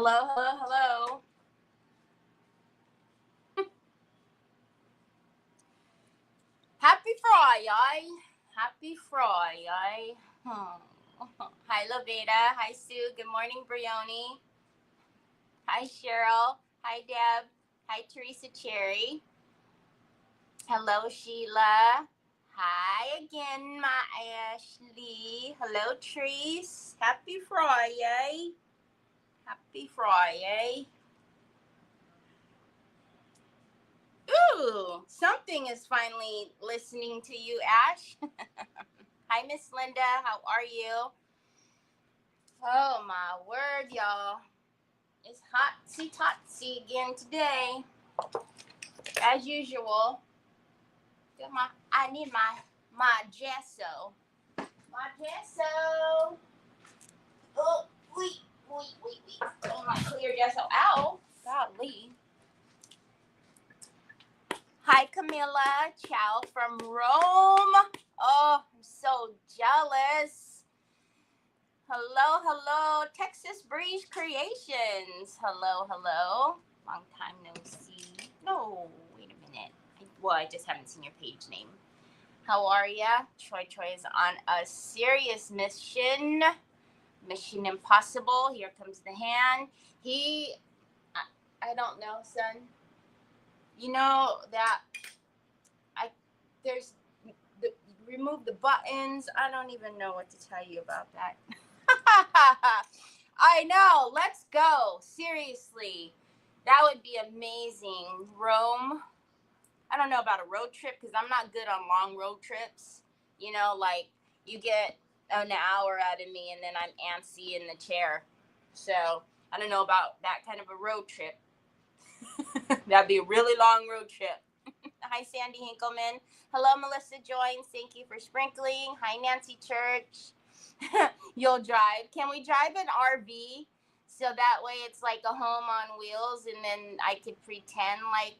Hello, hello, hello. Happy Friday. Happy Friday. Hi, Laveda. Hi, Sue. Good morning, Brioni. Hi, Cheryl. Hi, Deb. Hi, Teresa Cherry. Hello, Sheila. Hi again, my Ashley. Hello, Treese. Happy Friday. Happy Friday. Ooh, something is finally listening to you, Ash. Hi, Miss Linda. How are you? Oh, my word, y'all. It's hotsy-totsy again today. As usual. I need my gesso. My gesso. Oh, wait. Oh, my clear gesso. Ow. Golly. Hi, Camilla. Ciao from Rome. Oh, I'm so jealous. Hello. Texas Breeze Creations. Hello. Long time no see. No, wait a minute. I just haven't seen your page name. How are ya? Troy is on a serious mission. Mission impossible. Here comes the hand. I don't know, son. You know that there's remove the buttons. I don't even know what to tell you about that. I know. Let's go. Seriously. That would be amazing. Rome. I don't know about a road trip because I'm not good on long road trips. You know, like you get an hour out of me and then I'm antsy in the chair. So I don't know about that kind of a road trip. That'd be a really long road trip. Hi, Sandy Hinkleman. Hello, Melissa Joins. Thank you for sprinkling. Hi, Nancy Church. You'll drive. Can we drive an RV? So that way it's like a home on wheels and then I could pretend like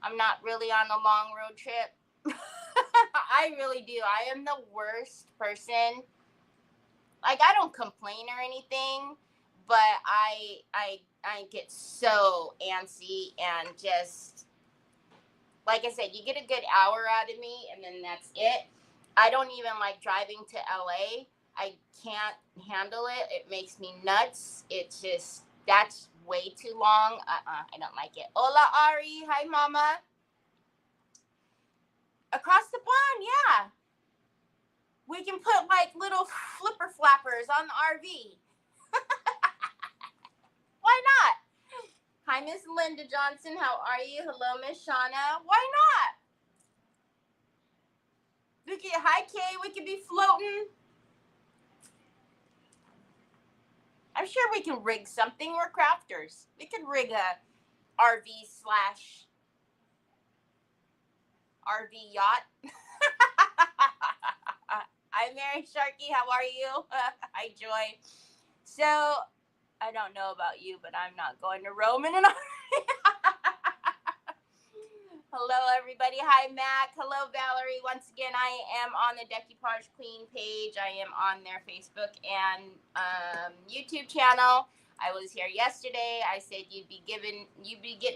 I'm not really on a long road trip. I really do. I am the worst person. Like, I don't complain or anything, but I get so antsy and just, like I said, you get a good hour out of me and then that's it. I don't even like driving to LA. I can't handle it. It makes me nuts. It's just, that's way too long. I don't like it. Hola, Ari. Hi, Mama. Across the pond, yeah. We can put like little flipper flappers on the RV. Why not? Hi, Miss Linda Johnson. How are you? Hello, Miss Shauna. Why not? Hi, Kay. We could be floating. I'm sure we can rig something. We're crafters. We could rig a RV yacht. Hi, Mary Sharkey. How are you? Hi, Joy. So, I don't know about you, but I'm not going to Rome in an RV. Hello, everybody. Hi, Mac. Hello, Valerie. Once again, I am on the Decoupage Queen page. I am on their Facebook and YouTube channel. I was here yesterday. I said you'd be getting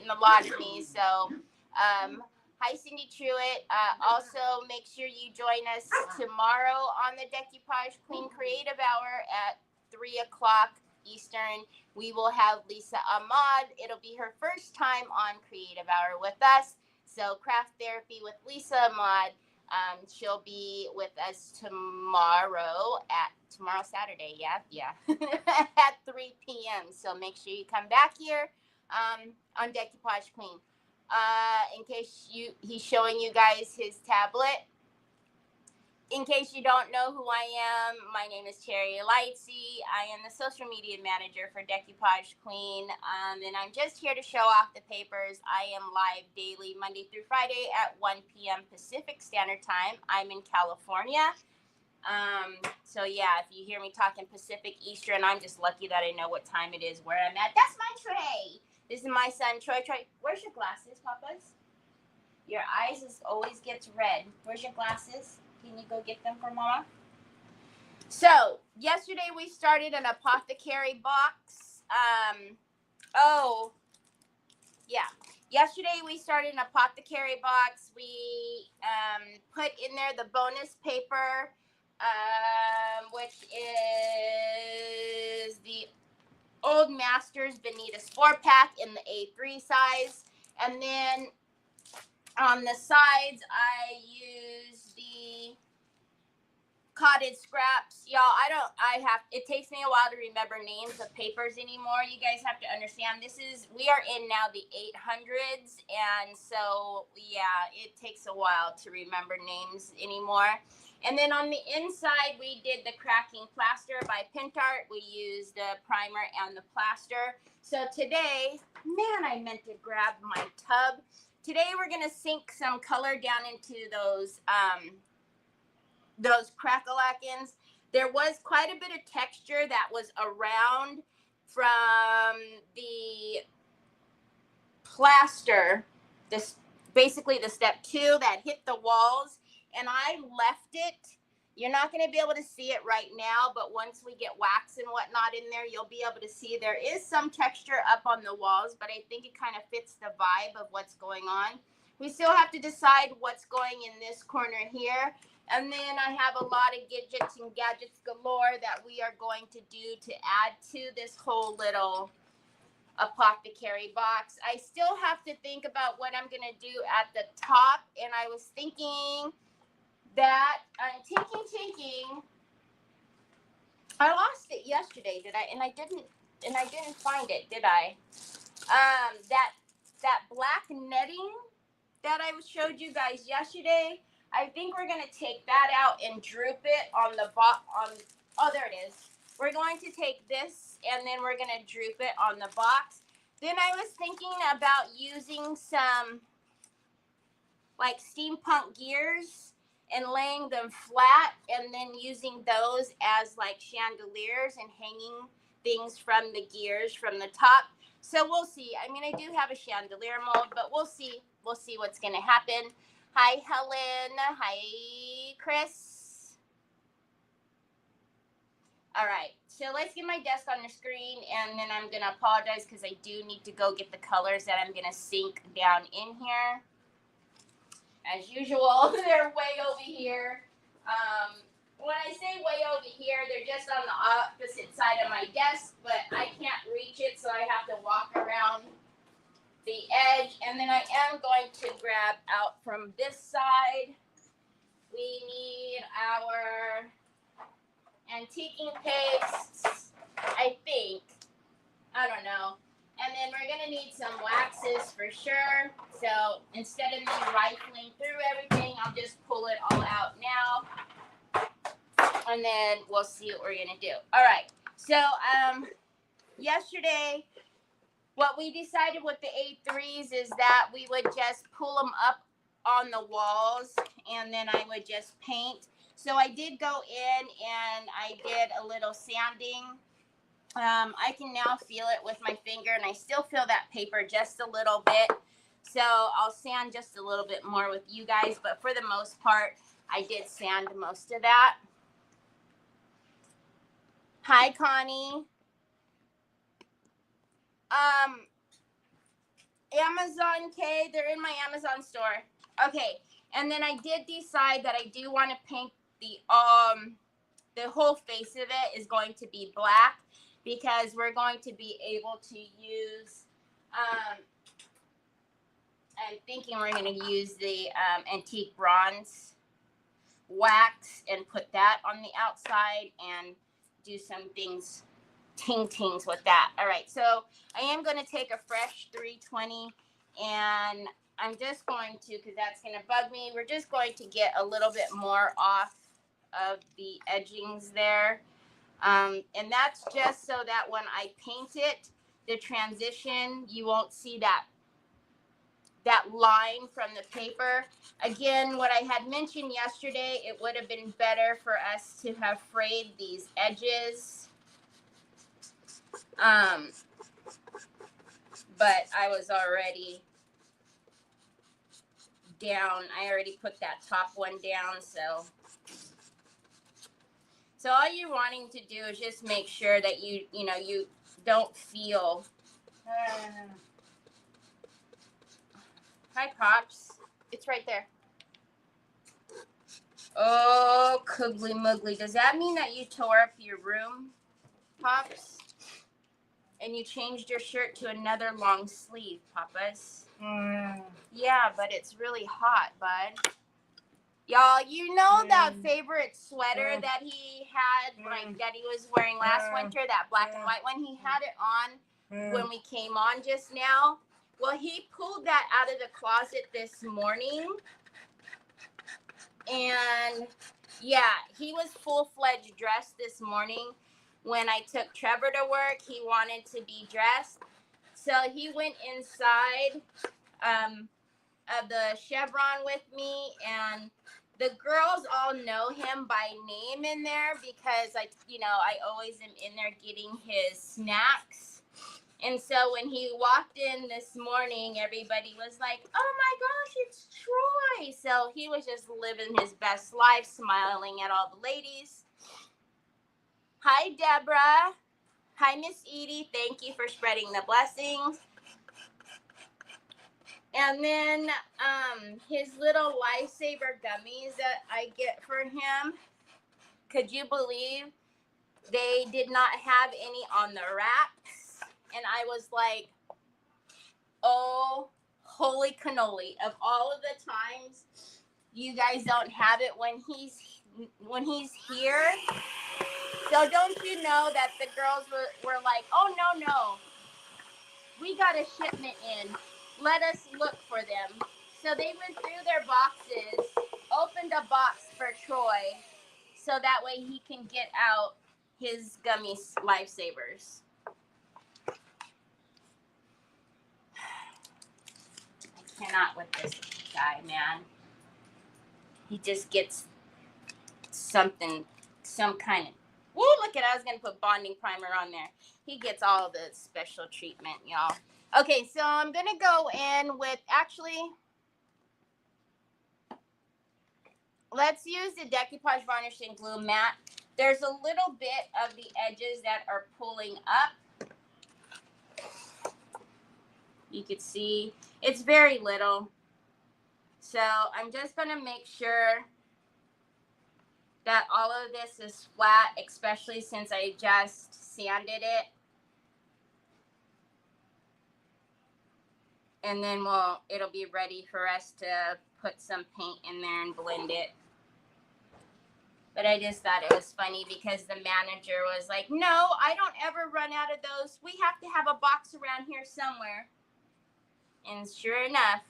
a lot of me. So, hi, Cindy Truitt. Also, make sure you join us tomorrow on the Decoupage Queen Creative Hour at 3 o'clock Eastern. We will have Lisa Ahmad. It'll be her first time on Creative Hour with us. So Craft Therapy with Lisa Ahmad. She'll be with us tomorrow Saturday. Yeah. At 3 p.m. So make sure you come back here on Decoupage Queen. In case he's showing you guys his tablet. In case you don't know who I am, my name is Cherry Lightsey. I am the social media manager for Decoupage Queen, and I'm just here to show off the papers. I am live daily, Monday through Friday at 1 p.m. Pacific Standard Time. I'm in California. So yeah, if you hear me talking Pacific Eastern, I'm just lucky that I know what time it is where I'm at. That's my tray. This is my son, Troy. Where's your glasses, Papas? Your eyes always gets red. Where's your glasses? Can you go get them for Mama? So, yesterday we started an Apothecary box. Oh, yeah. Yesterday we started an Apothecary box. We put in there the bonus paper, which is the Old Masters Bonita Spore Pack in the A3 size. And then on the sides, I use the Cottage Scraps. Y'all, it takes me a while to remember names of papers anymore. You guys have to understand, we are in now the 800s. And so, yeah, it takes a while to remember names anymore. And then on the inside, we did the Cracking Plaster by Pintart. We used the primer and the plaster. So today, man, I meant to grab my tub. Today, we're going to sink some color down into those crackalackins. There was quite a bit of texture that was around from the plaster, basically the step 2 that hit the walls, and I left it. You're not going to be able to see it right now, but once we get wax and whatnot in there, you'll be able to see there is some texture up on the walls, but I think it kind of fits the vibe of what's going on. We still have to decide what's going in this corner here. And then I have a lot of gadgets and gadgets galore that we are going to do to add to this whole little Apothecary box. I still have to think about what I'm going to do at the top. And I was thinking that I'm thinking. I lost it yesterday, did I? And I didn't find it, did I? That black netting that I showed you guys yesterday, I think we're going to take that out and droop it on the oh, there it is. We're going to take this and then we're going to droop it on the box. Then I was thinking about using some like steampunk gears and laying them flat and then using those as like chandeliers and hanging things from the gears from the top. So we'll see. I mean, I do have a chandelier mold, but we'll see. We'll see what's going to happen. Hi, Helen. Hi, Chris. All right. So let's get my desk on the screen, and then I'm going to apologize because I do need to go get the colors that I'm going to sink down in here. As usual, they're way over here. When I say way over here, they're just on the opposite side of my desk, but I can't reach it, so I have to walk around the edge. And then I am going to grab out from this side. We need our antiquing pastes, I think. I don't know. And then we're going to need some waxes for sure. So instead of me rifling through everything, I'll just pull it all out now. And then we'll see what we're going to do. All right. So yesterday, what we decided with the A3s is that we would just pull them up on the walls and then I would just paint. So I did go in and I did a little sanding. I can now feel it with my finger and I still feel that paper just a little bit. So I'll sand just a little bit more with you guys, but for the most part, I did sand most of that. Hi, Connie. Amazon K, they're in my Amazon store. Okay, and then I did decide that I do want to paint the whole face of it is going to be black because we're going to be able to use, I'm thinking we're going to use the antique bronze wax and put that on the outside and do some things, tings with that. All right, so I am going to take a fresh 320 and I'm just going to, because that's going to bug me, we're just going to get a little bit more off of the edgings there. And that's just so that when I paint it, the transition, you won't see that line from the paper. Again, what I had mentioned yesterday, it would have been better for us to have frayed these edges. But I was already down. I already put that top one down, so all you're wanting to do is just make sure that you don't feel Hi, Pops. It's right there. Oh, Coogly Moogly. Does that mean that you tore up your room, Pops? And you changed your shirt to another long sleeve, Papas? Yeah, but it's really hot, bud. Y'all, you know that favorite sweater that he had, like, that he was wearing last winter, that black and white one? He had it on when we came on just now. Well, he pulled that out of the closet this morning. And, yeah, he was full-fledged dressed this morning. When I took Trevor to work, he wanted to be dressed. So he went inside of the Chevron with me, and the girls all know him by name in there because I always am in there getting his snacks. And so when he walked in this morning, everybody was like, "Oh my gosh, it's Troy." So he was just living his best life, smiling at all the ladies. Hi, Deborah. Hi, Miss Edie. Thank you for spreading the blessings. And then his little lifesaver gummies that I get for him, could you believe they did not have any on the racks? And I was like, oh, holy cannoli. Of all of the times you guys don't have it when he's here. So don't you know that the girls were like, oh, no. We got a shipment in. Let us look for them. So they went through their boxes, opened a box for Troy, so that way he can get out his gummy lifesavers. I cannot with this guy, man. He just gets some kind of... Woo, look at it. I was going to put bonding primer on there. He gets all the special treatment, y'all. Okay, so I'm going to go in with, actually, let's use the Decoupage Varnish and Glue Matte. There's a little bit of the edges that are pulling up. You can see it's very little. So I'm just going to make sure that all of this is flat, especially since I just sanded it. And then it'll be ready for us to put some paint in there and blend it. But I just thought it was funny because the manager was like, no, I don't ever run out of those. We have to have a box around here somewhere. And sure enough,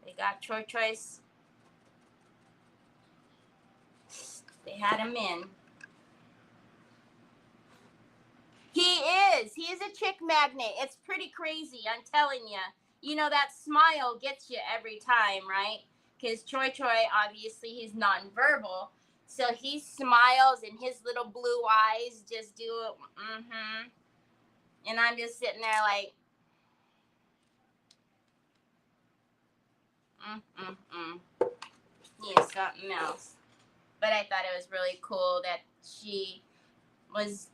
they got Choice. They had him in. He is a chick magnet. It's pretty crazy, I'm telling you. You know, that smile gets you every time, right? Because Troy, obviously, he's nonverbal. So he smiles and his little blue eyes just do it. Mm-hmm. And I'm just sitting there like, he is something else. But I thought it was really cool that she was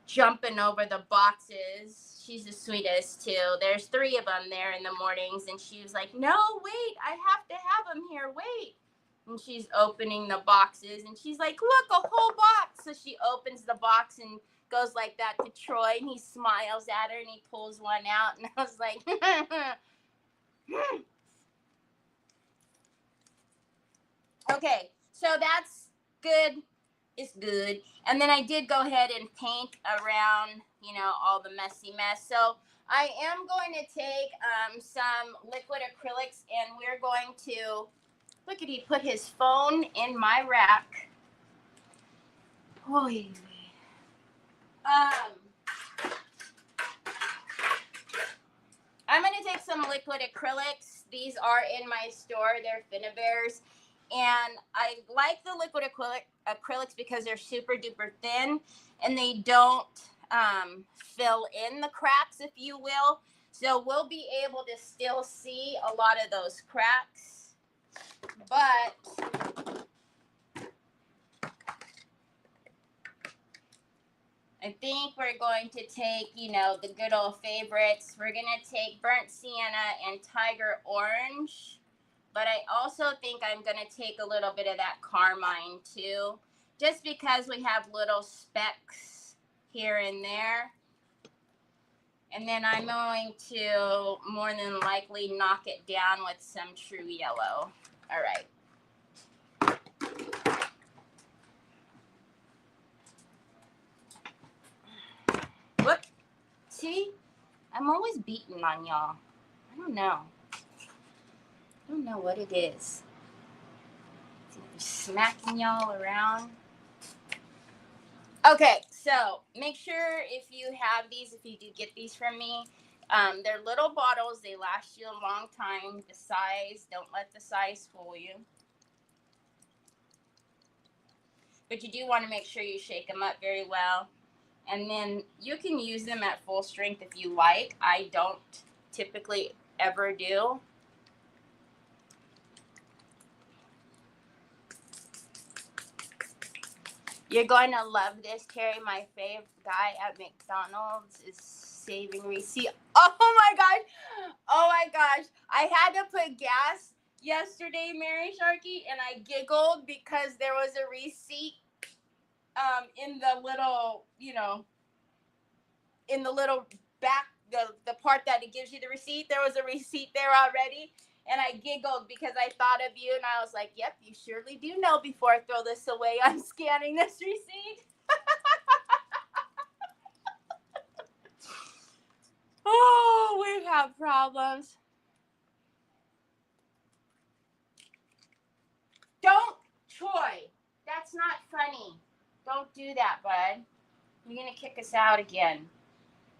jumping over the boxes. She's the sweetest too. There's 3 of them there in the mornings, and she was like, no, wait, I have to have them here, wait. And she's opening the boxes, and she's like, look, a whole box. So she opens the box and goes like that to Troy, and he smiles at her, and he pulls one out, and I was like, okay, so that's good. It's good. And then I did go ahead and paint around, all the messy mess. So I am going to take some liquid acrylics, and we're going to, look at, he put his phone in my rack. Holy. I'm going to take some liquid acrylics. These are in my store. They're Finnabare's. And I like the liquid acrylics because they're super duper thin and they don't fill in the cracks, if you will. So we'll be able to still see a lot of those cracks. But I think think we're going to take, you know, the good old favorites. We're going to take burnt sienna and tiger orange. But I also think I'm going to take a little bit of that carmine too, just because we have little specks here and there. And then I'm going to more than likely knock it down with some true yellow. All right. What? See? I'm always beating on y'all. I don't know. I don't know what it is. Smacking y'all around. Okay, so make sure if you have these, if you do get these from me, they're little bottles. They last you a long time. The size, don't let the size fool you. But you do want to make sure you shake them up very well. And then you can use them at full strength if you like. I don't typically ever do. You're going to love this, Terry. My fave guy at McDonald's is saving receipt. Oh my gosh. Oh my gosh. I had to put gas yesterday, Mary Sharkey, and I giggled because there was a receipt in the little, you know, in the little back, the part that it gives you the receipt. There was a receipt there already. And I giggled because I thought of you, and I was like, yep, you surely do know before I throw this away, I'm scanning this receipt. Oh, we have problems. Don't, Troy. That's not funny. Don't do that, bud. You're going to kick us out again.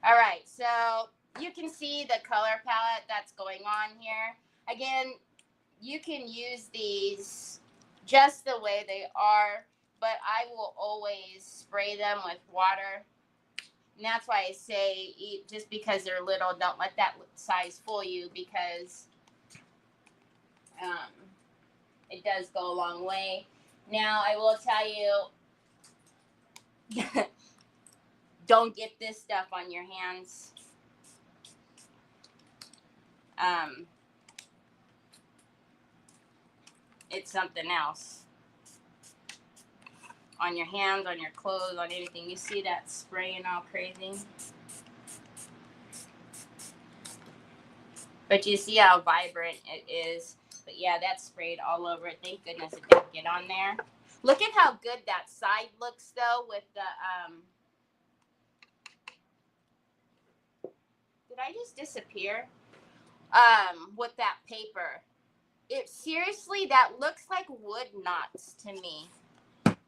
All right, so you can see the color palette that's going on here. Again, you can use these just the way they are, but I will always spray them with water. And that's why I say, just because they're little, don't let that size fool you, because it does go a long way. Now, I will tell you, don't get this stuff on your hands. It's something else. On your hands, on your clothes, on anything. You see that spraying all crazy? But you see how vibrant it is. But yeah, that's sprayed all over it. Thank goodness it didn't get on there. Look at how good that side looks, though, with the, did I just disappear? With that paper. It seriously, that looks like wood knots to me.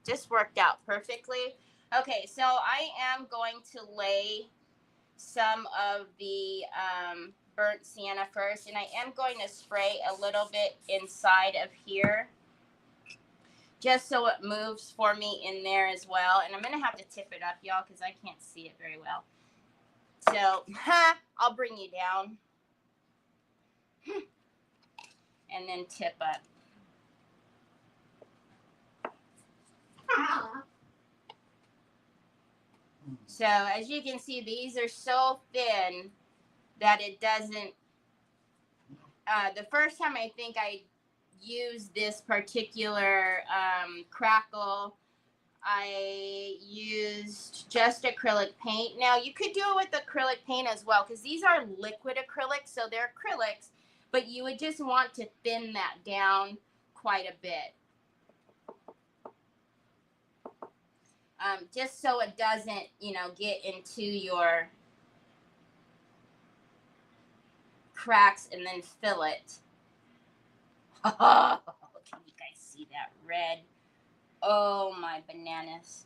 Just worked out perfectly. Okay, so I am going to lay some of the burnt sienna first, and I am going to spray a little bit inside of here, just so it moves for me in there as well. And I'm going to have to tip it up, y'all, because I can't see it very well. So, I'll bring you down. And then tip up. So, as you can see, these are so thin that it doesn't, the first time I think I used this particular crackle, I used just acrylic paint. Now, you could do it with acrylic paint as well, because these are liquid acrylics, so they're acrylics, but you would just want to thin that down quite a bit. Just so it doesn't, you know, get into your cracks and then fill it. Oh, can you guys see that red? Oh, my bananas.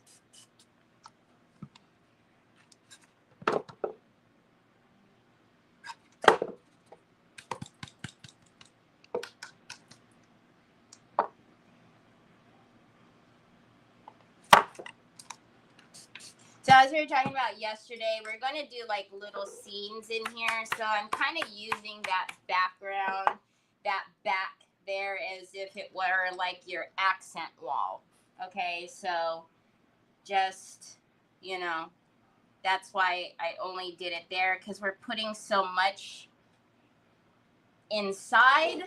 So as we were talking about yesterday, we're going to do like little scenes in here. So I'm kind of using that background, that back there, as if it were like your accent wall. Okay, so just, you know, that's why I only did it there, because we're putting so much inside.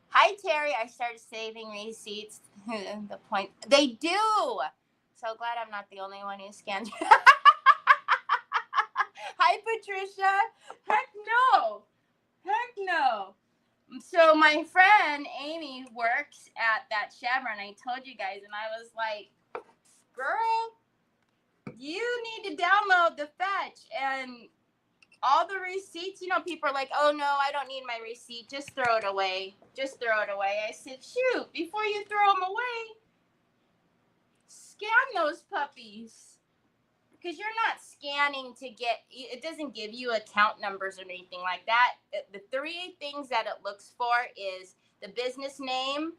Hi, Terry. I started saving receipts. The point. They do. So glad I'm not the only one who scans. Hi, Patricia. Heck no. Heck no. So my friend Amy works at that Chevron. I told you guys, and I was like, girl, you need to download the Fetch. And all the receipts, you know, people are like, oh no, I don't need my receipt. Just throw it away. Just throw it away. I said, shoot, before you throw them away, scan those puppies. Because you're not scanning to get, it doesn't give you account numbers or anything like that. The three things that it looks for is the business name,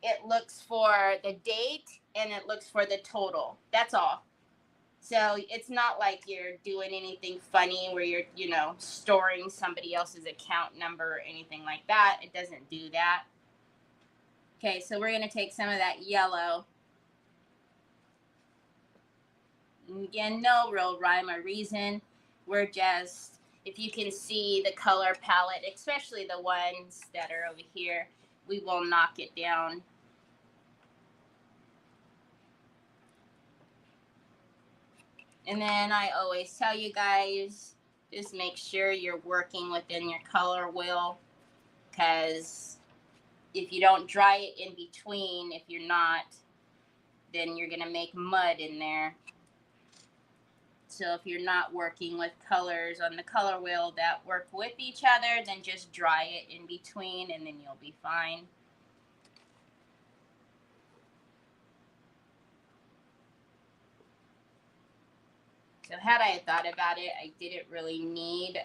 it looks for the date, and it looks for the total. That's all. So it's not like you're doing anything funny where you're, you know, storing somebody else's account number or anything like that. It doesn't do that. Okay, so we're going to take some of that yellow. Again, no real rhyme or reason. We're just, if you can see the color palette, especially the ones that are over here, we will knock it down. And then I always tell you guys, just make sure you're working within your color wheel, because if you don't dry it in between, if you're not, then you're going to make mud in there. So if you're not working with colors on the color wheel that work with each other, then just dry it in between and then you'll be fine. So had I thought about it, I didn't really need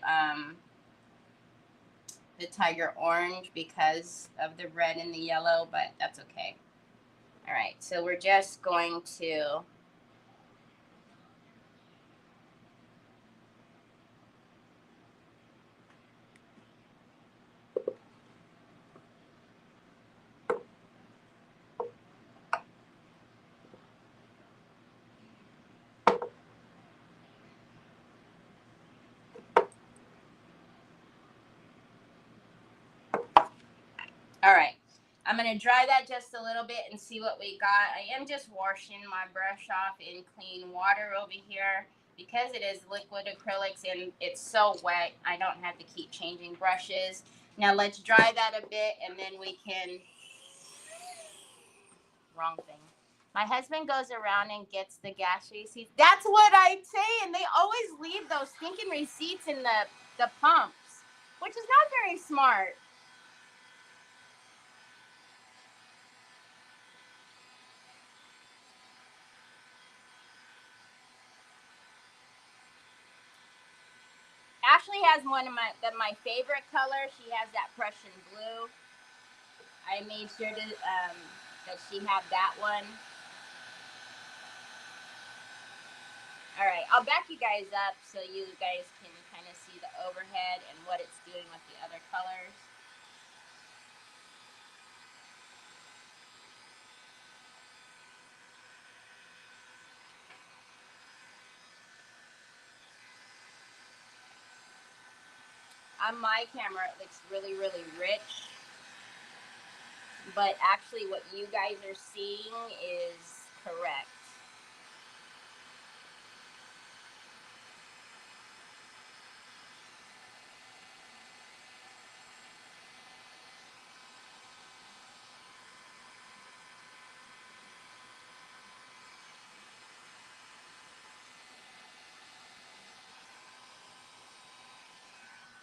the tiger orange because of the red and the yellow, but that's okay. All right, so we're just going to all right. I'm going to dry that just a little bit and see what we got. I am just washing my brush off in clean water over here because it is liquid acrylics and it's so wet. I don't have to keep changing brushes. Now let's dry that a bit and then we can, wrong thing. My husband goes around and gets the gas receipts. That's what I say, and they always leave those stinking receipts in the pumps, which is not very smart. Ashley has one of my favorite color. She has that Prussian blue. I made sure to that she had that one. All right, I'll back you guys up so you guys can kind of see the overhead and what it's doing with the other colors. On my camera, it looks really, really rich. But actually what you guys are seeing is correct.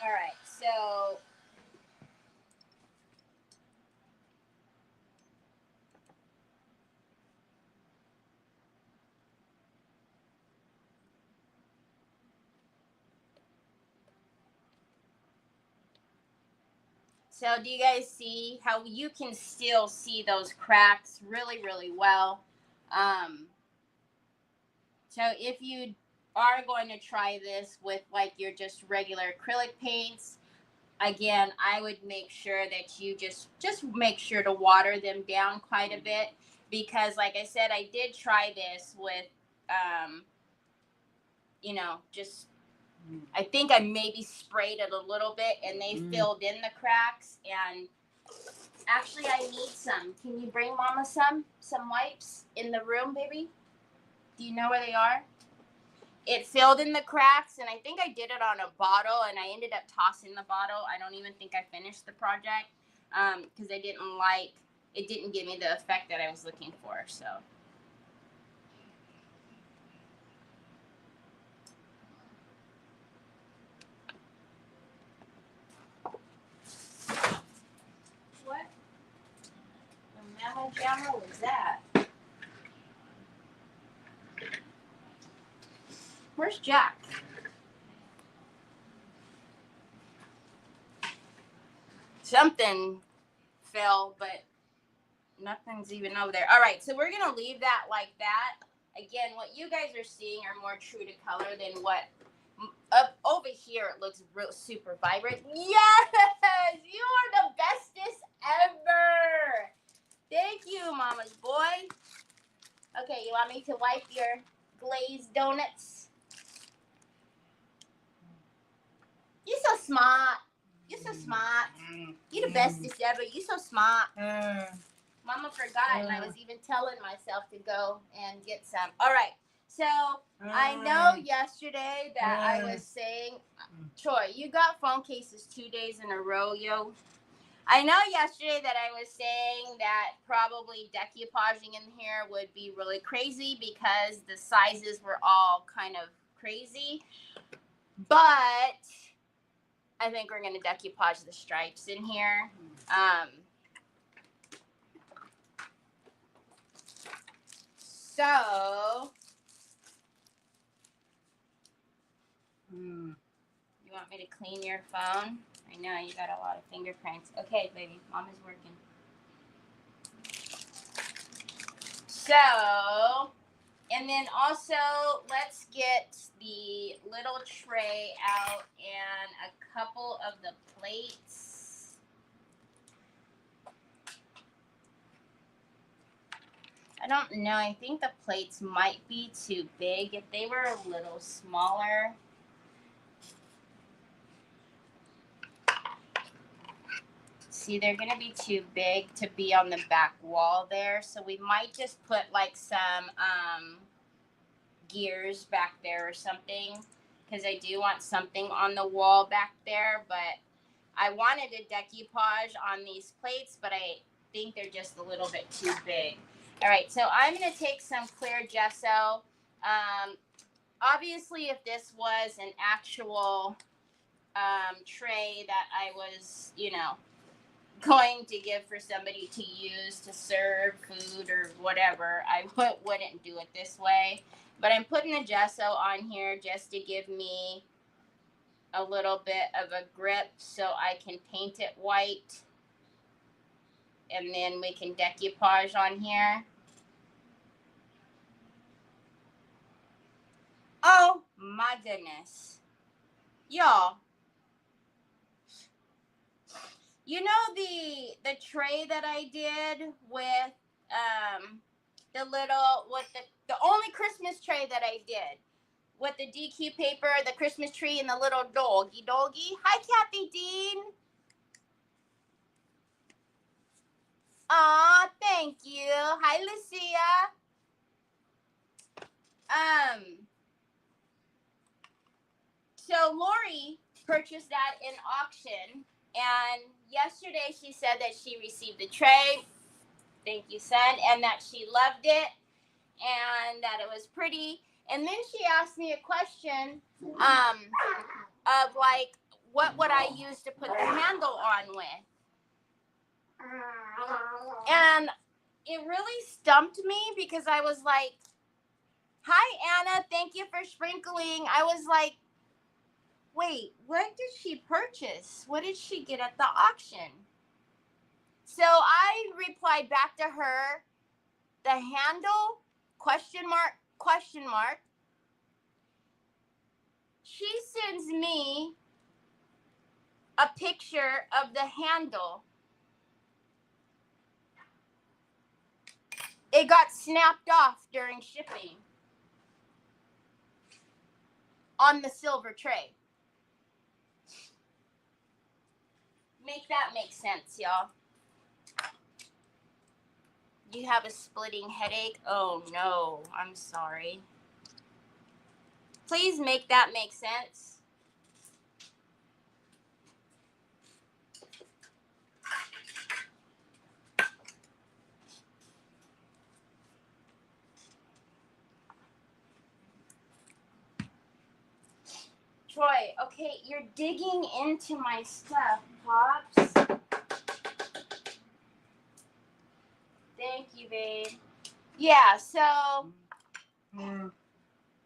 All right, so do you guys see how you can still see those cracks really, really well? So if you are going to try this with like your just regular acrylic paints, again, I would make sure that you just make sure to water them down quite a bit, because like I said, I did try this with, just, I think I maybe sprayed it a little bit and they filled in the cracks. And actually I need some. Can you bring Mama some wipes in the room, baby? Do you know where they are? It filled in the cracks, and I think I did it on a bottle, and I ended up tossing the bottle. I don't even think I finished the project because it didn't give me the effect that I was looking for. So. What? The mamma jamma was that? Where's Jack? Something fell, but nothing's even over there. All right, so we're going to leave that like that. Again, what you guys are seeing are more true to color than what up over here it looks real super vibrant. Yes! You are the bestest ever. Thank you, Mama's boy. Okay, you want me to wipe your glazed donuts? You're so smart. You're so smart. You're the bestest ever. You're so smart. Mama forgot, and I was even telling myself to go and get some. All right. So I know yesterday that I was saying, Troy, you got phone cases 2 days in a row, yo. I know yesterday that I was saying that probably decoupaging in here would be really crazy because the sizes were all kind of crazy. But I think we're going to decoupage the stripes in here. So, you want me to clean your phone? I know, you got a lot of fingerprints. Okay, baby, Mom is working. So, and then also, let's get the little tray out and a couple of the plates. I don't know. I think the plates might be too big. If they were a little smaller. See, they're going to be too big to be on the back wall there. So we might just put like some gears back there or something. Because I do want something on the wall back there. But I wanted a decoupage on these plates, but I think they're just a little bit too big. All right, so I'm going to take some clear gesso. Obviously, if this was an actual tray that I was, going to give for somebody to use to serve food or whatever, I wouldn't do it this way. But I'm putting the gesso on here just to give me a little bit of a grip so I can paint it white. And then we can decoupage on here. Oh my goodness. Y'all. You know the tray that I did with the only Christmas tray that I did with the DQ paper, the Christmas tree, and the little doggy. Hi, Kathy Dean. Aw, thank you. Hi, Lucia. So Lori purchased that in auction, and yesterday she said that she received the tray. Thank you, son, and that she loved it, and that it was pretty. And then she asked me a question, of like, what would I use to put the handle on with? And it really stumped me because I was like, hi, Anna, thank you for sprinkling. I was like, wait, what did she purchase? What did she get at the auction? So I replied back to her, the handle, question mark. She sends me a picture of the handle. It got snapped off during shipping on the silver tray. Make that make sense, y'all. You have a splitting headache? Oh no, I'm sorry. Please make that make sense. Troy, okay, you're digging into my stuff, Pops. Thank you, babe. Yeah, so...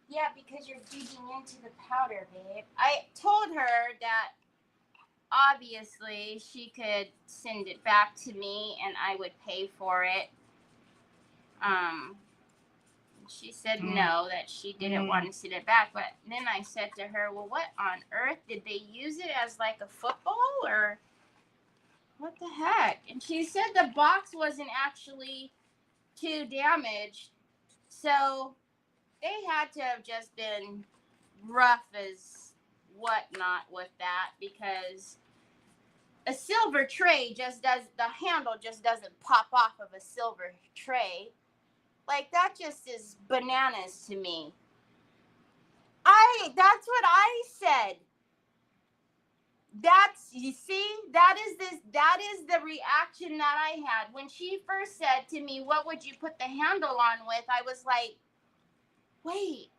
Yeah, because you're digging into the powder, babe. I told her that obviously she could send it back to me and I would pay for it. She said no, that she didn't want to send it back. But then I said to her, well, what on earth? Did they use it as like a football or what the heck? And she said the box wasn't actually too damaged. So they had to have just been rough as whatnot with that, because a silver tray just does, the handle just doesn't pop off of a silver tray. Like, that just is bananas to me. That's what I said. You see, that is the reaction that I had. When she first said to me, what would you put the handle on with? I was like, wait,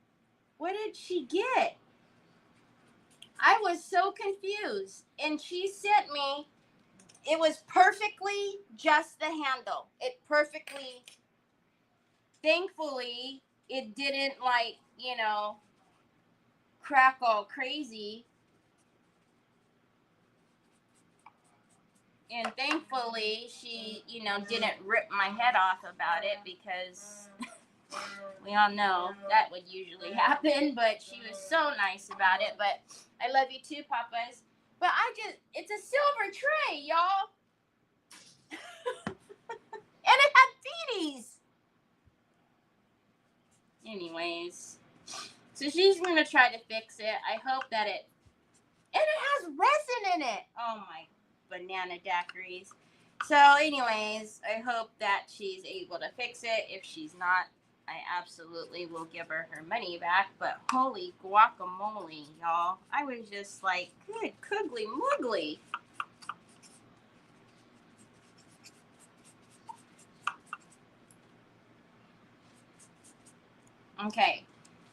what did she get? I was so confused. And she sent me, it was perfectly just the handle. It perfectly, thankfully, it didn't crack all crazy. And thankfully, she, didn't rip my head off about it, because we all know that would usually happen. But she was so nice about it. But I love you too, Papas. But it's a silver tray, y'all. And it had beaties. Anyways, so she's going to try to fix it. I hope that and it has resin in it. Oh my banana daiquiris. So anyways, I hope that she's able to fix it. If she's not, I absolutely will give her her money back. But holy guacamole, y'all. I was just like, good coogly moogly. Okay,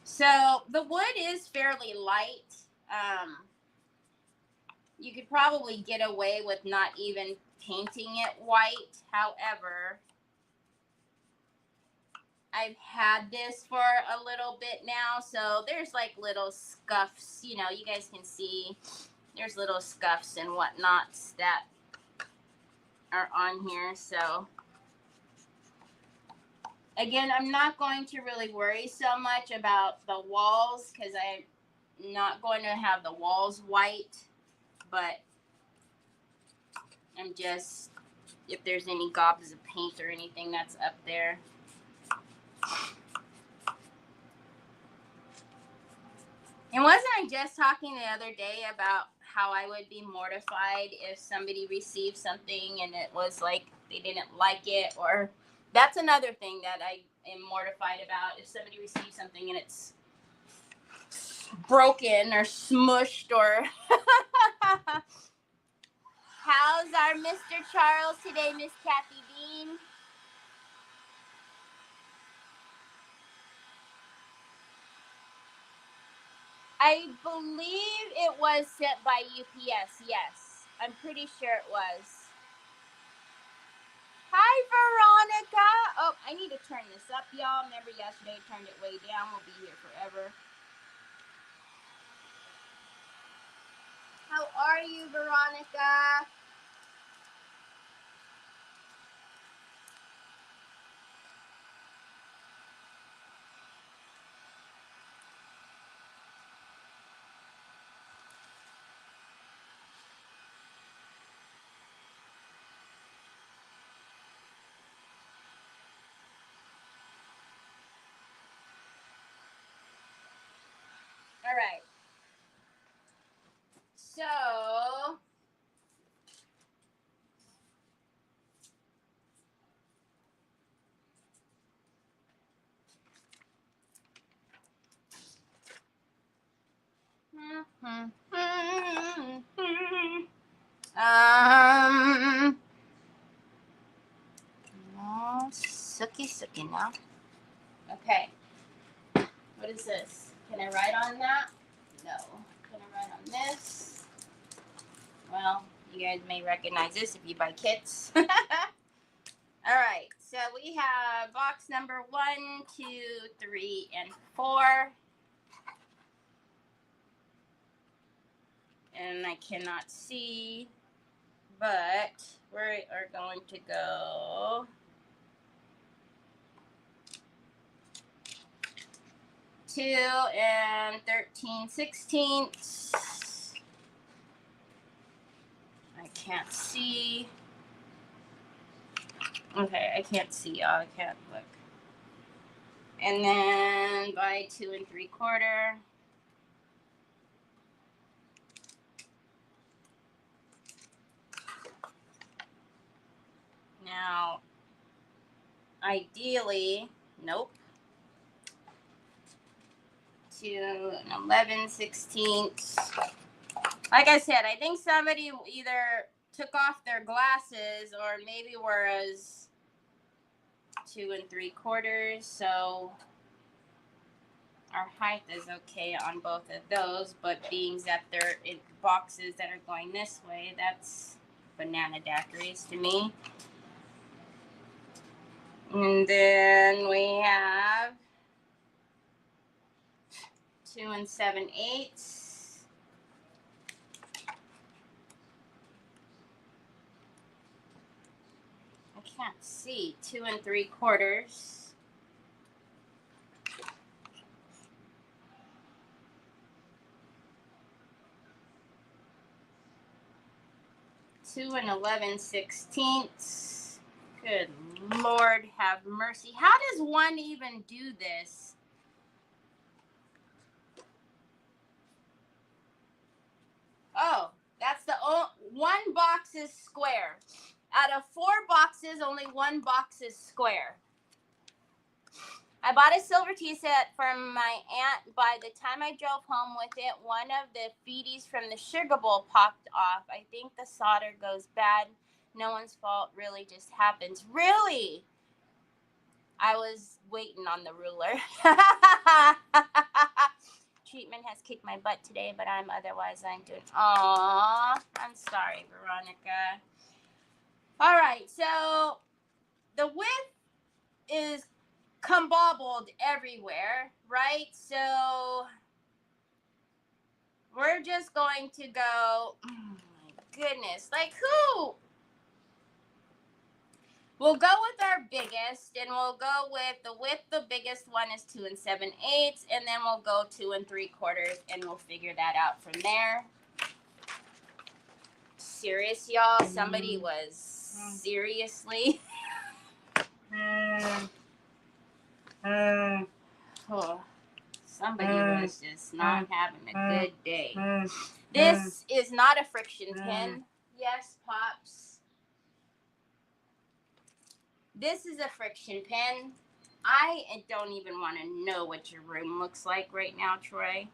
so the wood is fairly light. You could probably get away with not even painting it white. However, I've had this for a little bit now, so there's like little scuffs, you guys can see there's little scuffs and whatnots that are on here. So again, I'm not going to really worry so much about the walls, because I'm not going to have the walls white, but I'm just, if there's any gobs of paint or anything that's up there. And wasn't I just talking the other day about how I would be mortified if somebody received something and it was like they didn't like it? Or that's another thing that I am mortified about, if somebody receives something and it's broken or smushed or... How's our Mr. Charles today, Miss Kathy Dean? I believe it was sent by UPS, yes. I'm pretty sure it was. Hi, Veronica. Oh, I need to turn this up, y'all. Remember yesterday I turned it way down. We'll be here forever. How are you, Veronica? right. So, oh, sucky now. Okay. What is this? Can I write on that? No. Can I write on this? Well, you guys may recognize this if you buy kits. All right. So we have box number 1, 2, 3, and 4. And I cannot see, but we are going to go 2 and 13/16. I can't see. Okay, I can't see, y'all. I can't look. And then by 2 3/4. Now, ideally, nope. 2 and 11/16. Like I said, I think somebody either took off their glasses or maybe whereas 2 3/4. So our height is okay on both of those, but being that they're in boxes that are going this way, that's banana daiquiris to me. And then we have 2 7/8. I can't see. 2 3/4. 2 11/16. Good Lord have mercy. How does one even do this? Oh, that's the one box is square. Out of 4 boxes, only 1 box is square. I bought a silver tea set from my aunt. By the time I drove home with it, one of the feeties from the sugar bowl popped off. I think the solder goes bad. No one's fault, really just happens. Really? I was waiting on the ruler. Treatment has kicked my butt today, but I'm doing. Aww, I'm sorry, Veronica. All right, so the width is combobbled everywhere, right? So we're just going to go, oh my goodness, like who? We'll go with our biggest, and we'll go with the width. The biggest one is 2 7/8, and then we'll go 2 3/4, and we'll figure that out from there. Serious, y'all? Somebody was seriously. Oh, somebody was just not having a good day. This is not a friction pin. Yes, Pops. This is a friction pin. I don't even want to know what your room looks like right now, Troy.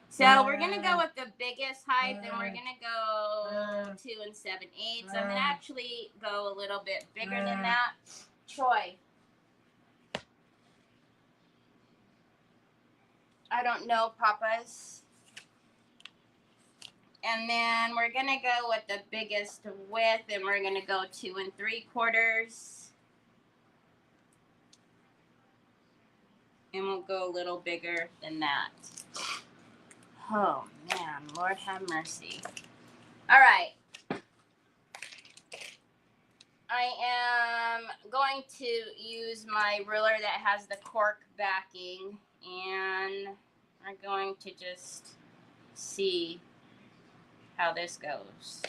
So we're going to go with the biggest height, and we're going to go 2 7/8. I'm going to actually go a little bit bigger than that. Troy. I don't know, Papas. And then we're going to go with the biggest width, and we're going to go 2 3/4. And we'll go a little bigger than that. Oh, man. Lord have mercy. All right. I am going to use my ruler that has the cork backing. And I'm going to just see how this goes.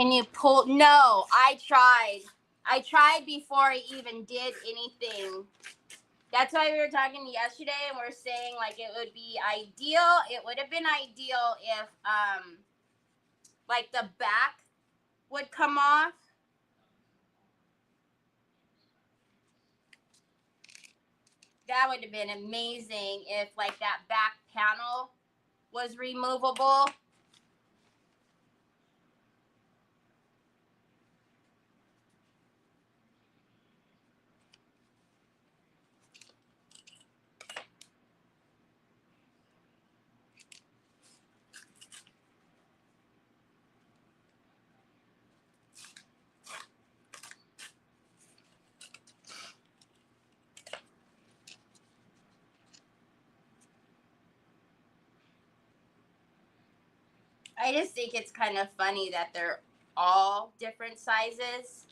Can you pull? No, I tried. I tried before I even did anything. That's why we were talking yesterday and we're saying like it would be ideal. It would have been ideal if like the back would come off. That would have been amazing if like that back panel was removable. I just think it's kind of funny that they're all different sizes.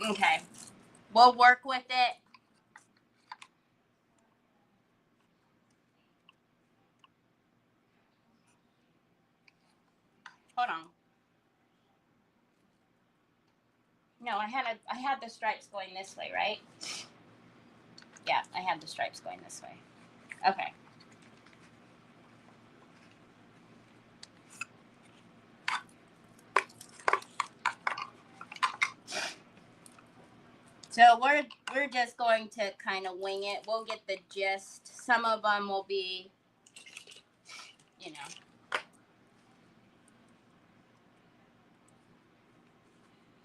Okay, we'll work with it. Hold on. No, I had the stripes going this way, right? Yeah, I had the stripes going this way. Okay. So we're just going to kind of wing it. We'll get the gist. Some of them will be, you know,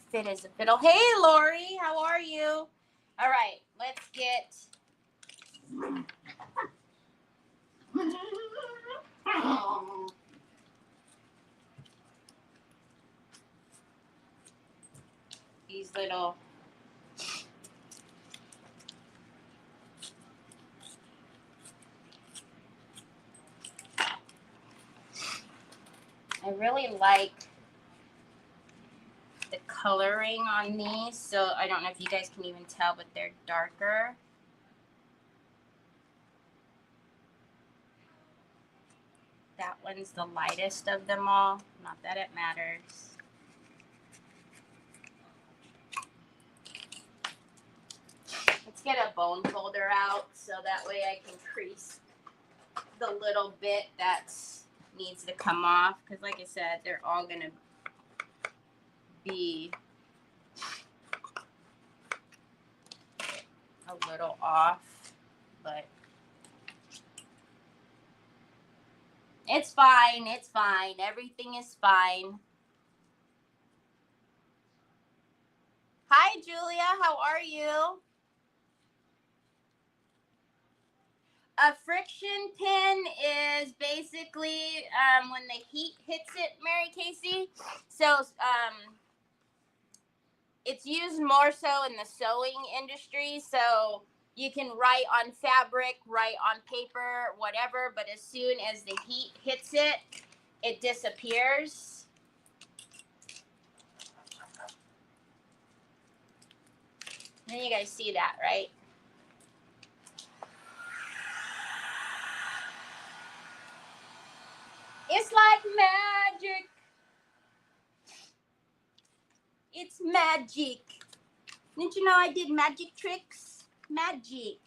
fit as a fiddle. Hey, Lori, how are you? All right, let's get. These little. I really like the coloring on these, so I don't know if you guys can even tell, but they're darker. That one's the lightest of them all. Not that it matters. Let's get a bone folder out so that way I can crease the little bit that needs to come off. Because like I said, they're all going to be a little off. But it's fine. It's fine. Everything is fine. Hi, Julia. How are you? A friction pin is basically when the heat hits it, Mary Casey. So it's used more so in the sewing industry. So you can write on fabric, write on paper, whatever. But as soon as the heat hits it, it disappears. And you guys see that, right? It's like magic. It's magic. Didn't you know I did magic tricks? Magic.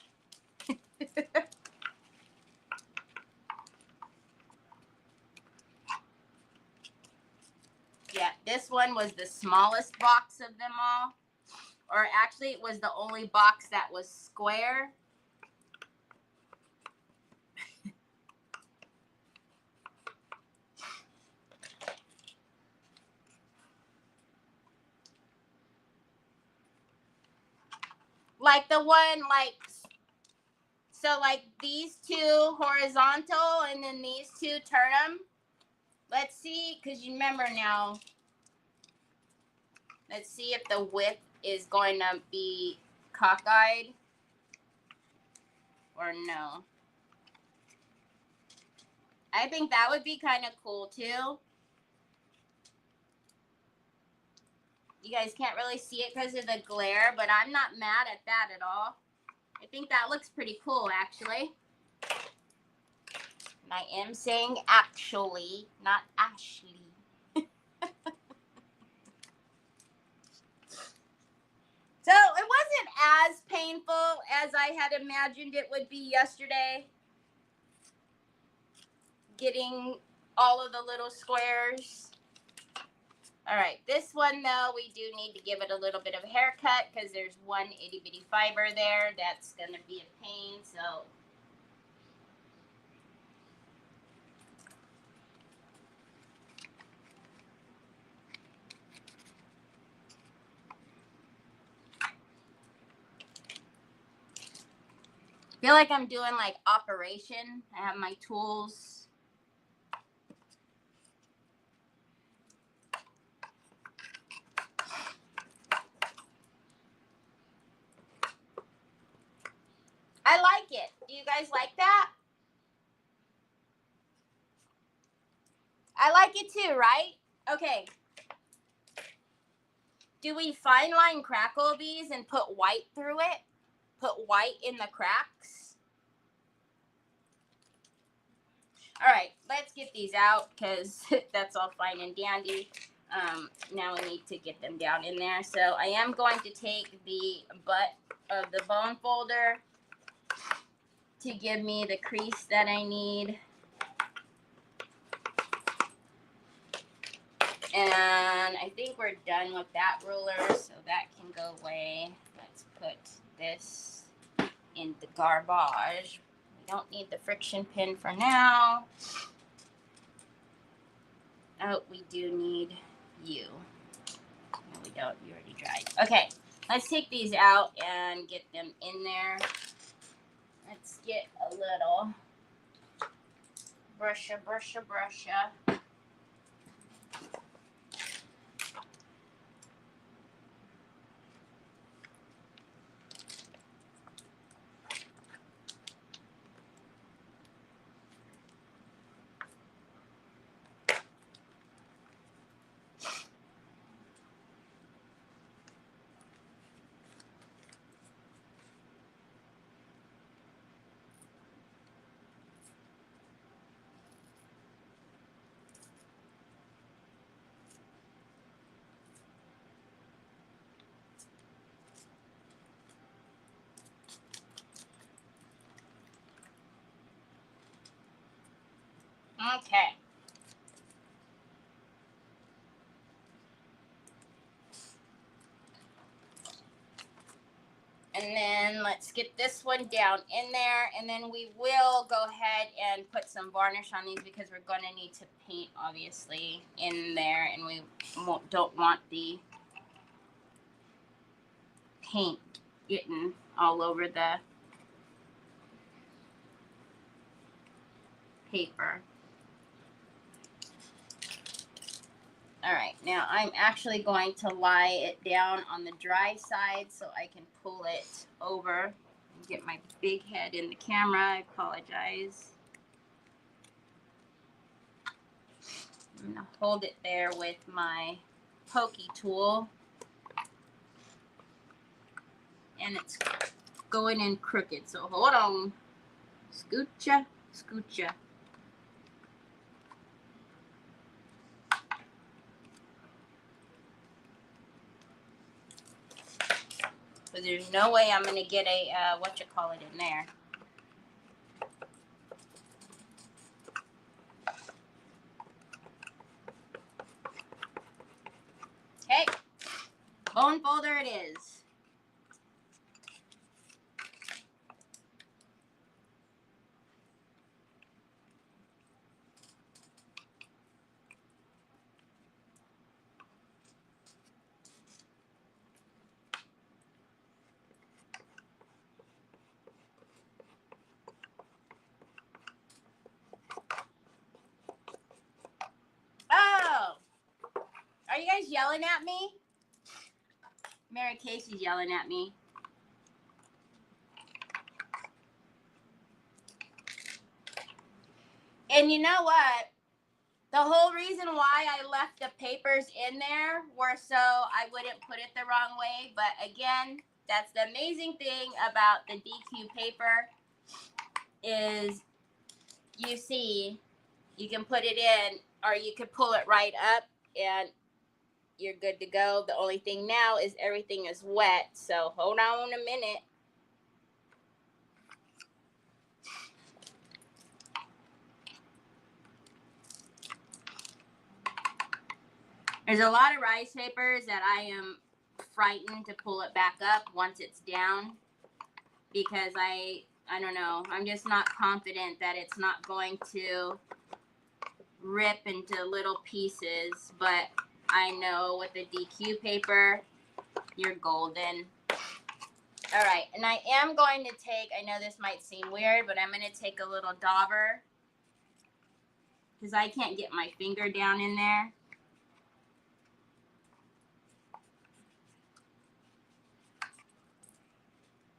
Yeah, this one was the smallest box of them all. Or actually, it was the only box that was square. Like the one, like, so like these two horizontal and then these two turn them. Let's see, because you remember now. Let's see if the width is going to be cockeyed or no. I think that would be kind of cool too. You guys can't really see it because of the glare, but I'm not mad at that at all. I think that looks pretty cool, actually. And I am saying actually, not Ashley. So it wasn't as painful as I had imagined it would be yesterday. Getting all of the little squares. All right, this one though, we do need to give it a little bit of a haircut because there's one itty bitty fiber there. That's gonna be a pain, so. I feel like I'm doing like operation. I have my tools. I like it. Do you guys like that? I like it too, right? Okay. Do we fine line crackle these and put white through it? Put white in the cracks? All right, let's get these out because that's all fine and dandy. Now we need to get them down in there. So I am going to take the butt of the bone folder to give me the crease that I need. And I think we're done with that ruler, so that can go away. Let's put this in the garbage. We don't need the friction pin for now. Oh, we do need you. No, we don't. You already dried. Okay, let's take these out and get them in there. Let's get a little brusha. Okay. And then let's get this one down in there. And then we will go ahead and put some varnish on these because we're going to need to paint, obviously, in there. And we don't want the paint getting all over the paper. All right, now I'm actually going to lie it down on the dry side so I can pull it over and get my big head in the camera. I apologize. I'm gonna hold it there with my pokey tool. And it's going in crooked, so hold on. Scoocha. But there's no way I'm gonna get a in there. Okay, bone folder it is. Oh, are you guys yelling at me? Mary Casey's yelling at me. And you know what? The whole reason why I left the papers in there were so I wouldn't put it the wrong way. But again, that's the amazing thing about the DQ paper is you see, you can put it in or you could pull it right up and you're good to go. The only thing now is everything is wet. So hold on a minute. There's a lot of rice papers that I am frightened to pull it back up once it's down because I don't know. I'm just not confident that it's not going to rip into little pieces, but I know with the DQ paper, you're golden. All right, and I am going to take, I know this might seem weird, but I'm going to take a little dauber because I can't get my finger down in there.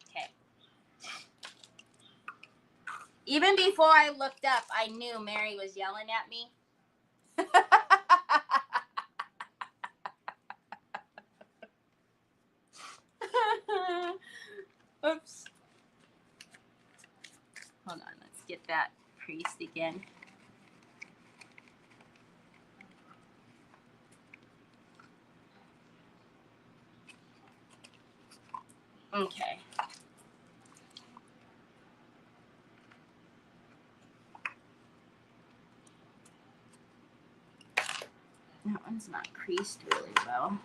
Okay. Even before I looked up, I knew Mary was yelling at me. Oops. Hold on, let's get that creased again. Okay. That one's not creased really well.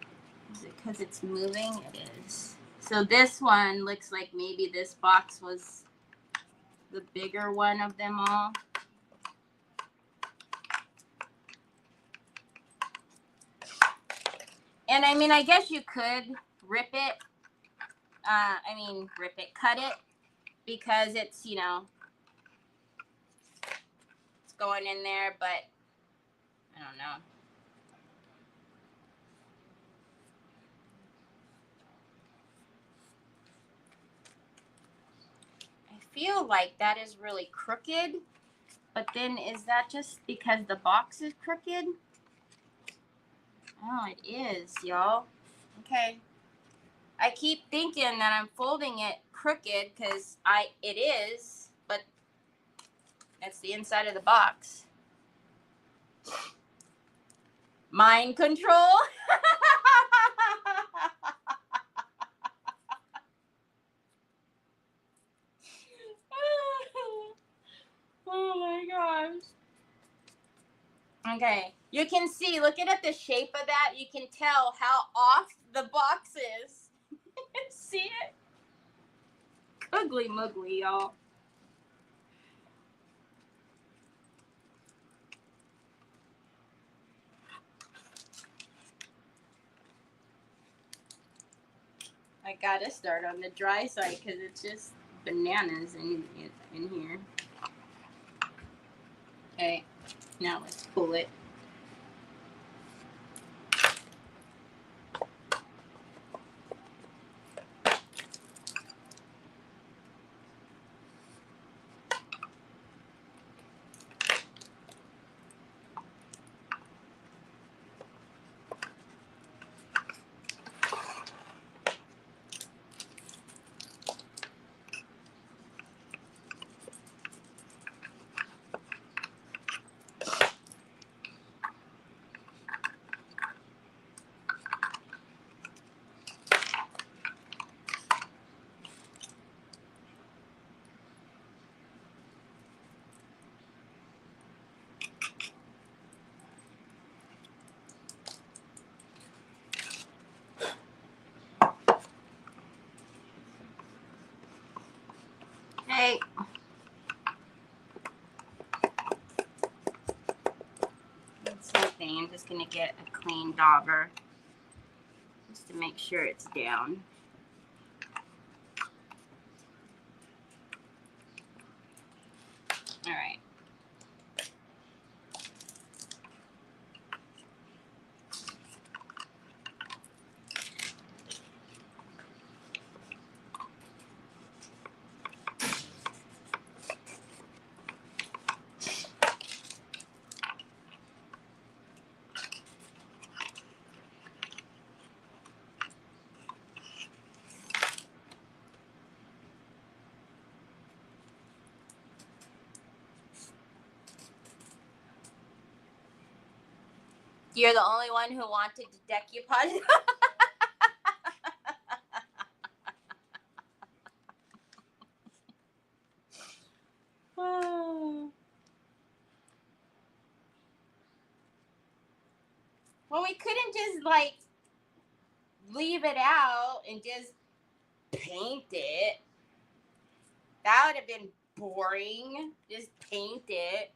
Is it because it's moving? It is. So this one looks like maybe this box was the bigger one of them all. And I mean, I guess you could rip it. Cut it because it's, you know, it's going in there, but I don't know. I feel like that is really crooked, but then is that just because the box is crooked? Oh, it is, y'all. Okay. I keep thinking that I'm folding it crooked because it is, but that's the inside of the box. Mind control. Oh my gosh. Okay, you can see, looking at the shape of that, you can tell how off the box is. See it? Ugly muggly, y'all. I gotta start on the dry side because it's just bananas in here. Okay, now let's pull it. Hey. Same thing. I'm just gonna get a clean dauber just to make sure it's down. All right. You're the only one who wanted to decoupage. Well, we couldn't just like leave it out and just paint it. That would have been boring. Just paint it.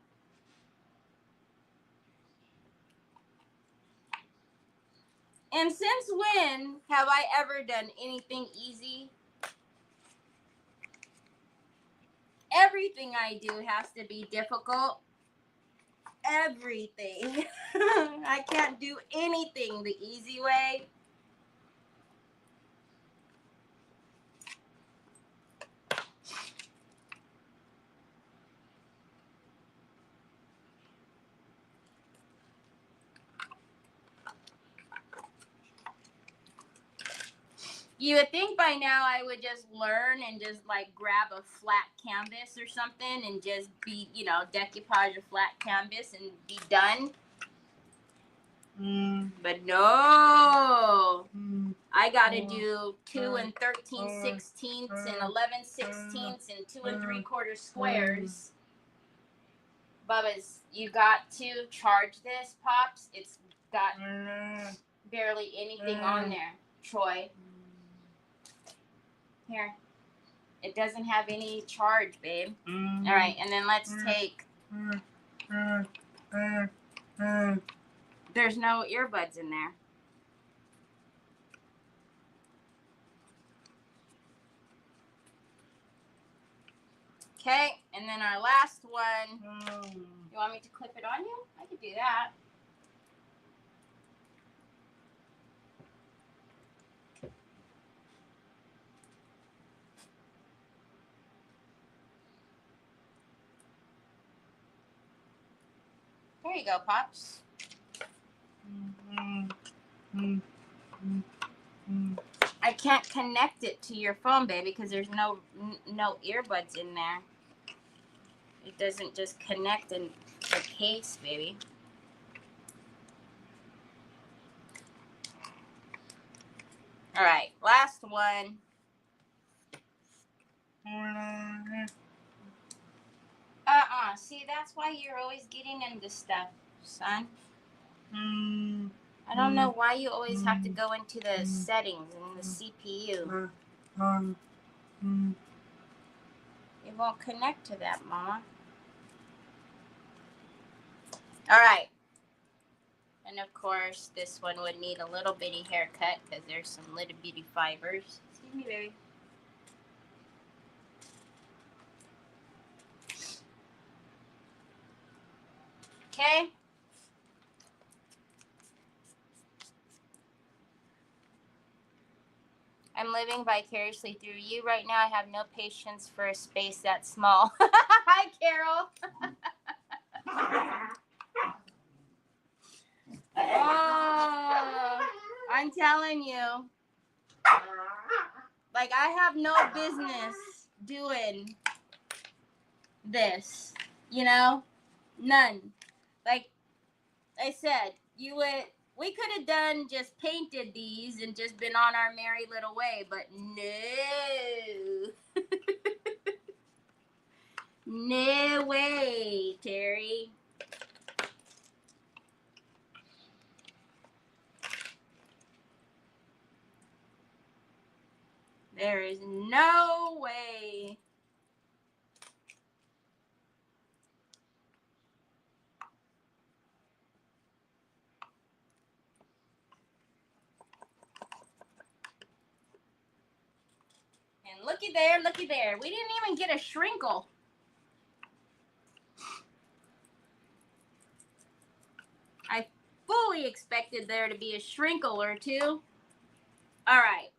And since when have I ever done anything easy? Everything I do has to be difficult. Everything. I can't do anything the easy way. You would think by now I would just learn and just like grab a flat canvas or something and just be, you know, decoupage a flat canvas and be done. But no, I gotta do 2 and 13/16 and 11/16 and 2 3/4 squares. Bubba's, you got to charge this, Pops. It's got barely anything on there, Troy. Here. It doesn't have any charge, babe. All right, and then let's take... There's no earbuds in there. Okay, and then our last one. You want me to clip it on you? I could do that. There you go, Pops. I can't connect it to your phone, baby, because there's no earbuds in there. It doesn't just connect in the case, baby. All right, last one. See, that's why you're always getting into stuff, son. I don't know why you always have to go into the settings and the CPU. It won't connect to that, Mama. All right. And of course, this one would need a little bitty haircut because there's some little bitty fibers. Excuse me, baby. Okay. I'm living vicariously through you right now. I have no patience for a space that small. Hi, Carol. Oh, I'm telling you. Like, I have no business doing this, you know? None. Like I said, we could have done just painted these and just been on our merry little way, but no. No way, Terry. There is no way. And looky there, looky there. We didn't even get a shrinkle. I fully expected there to be a shrinkle or two. All right.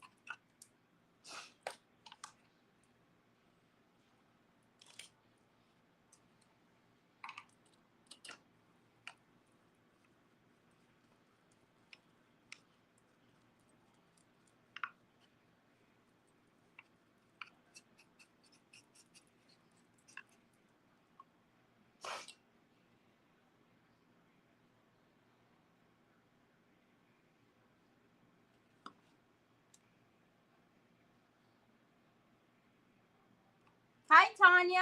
Hi, Tanya.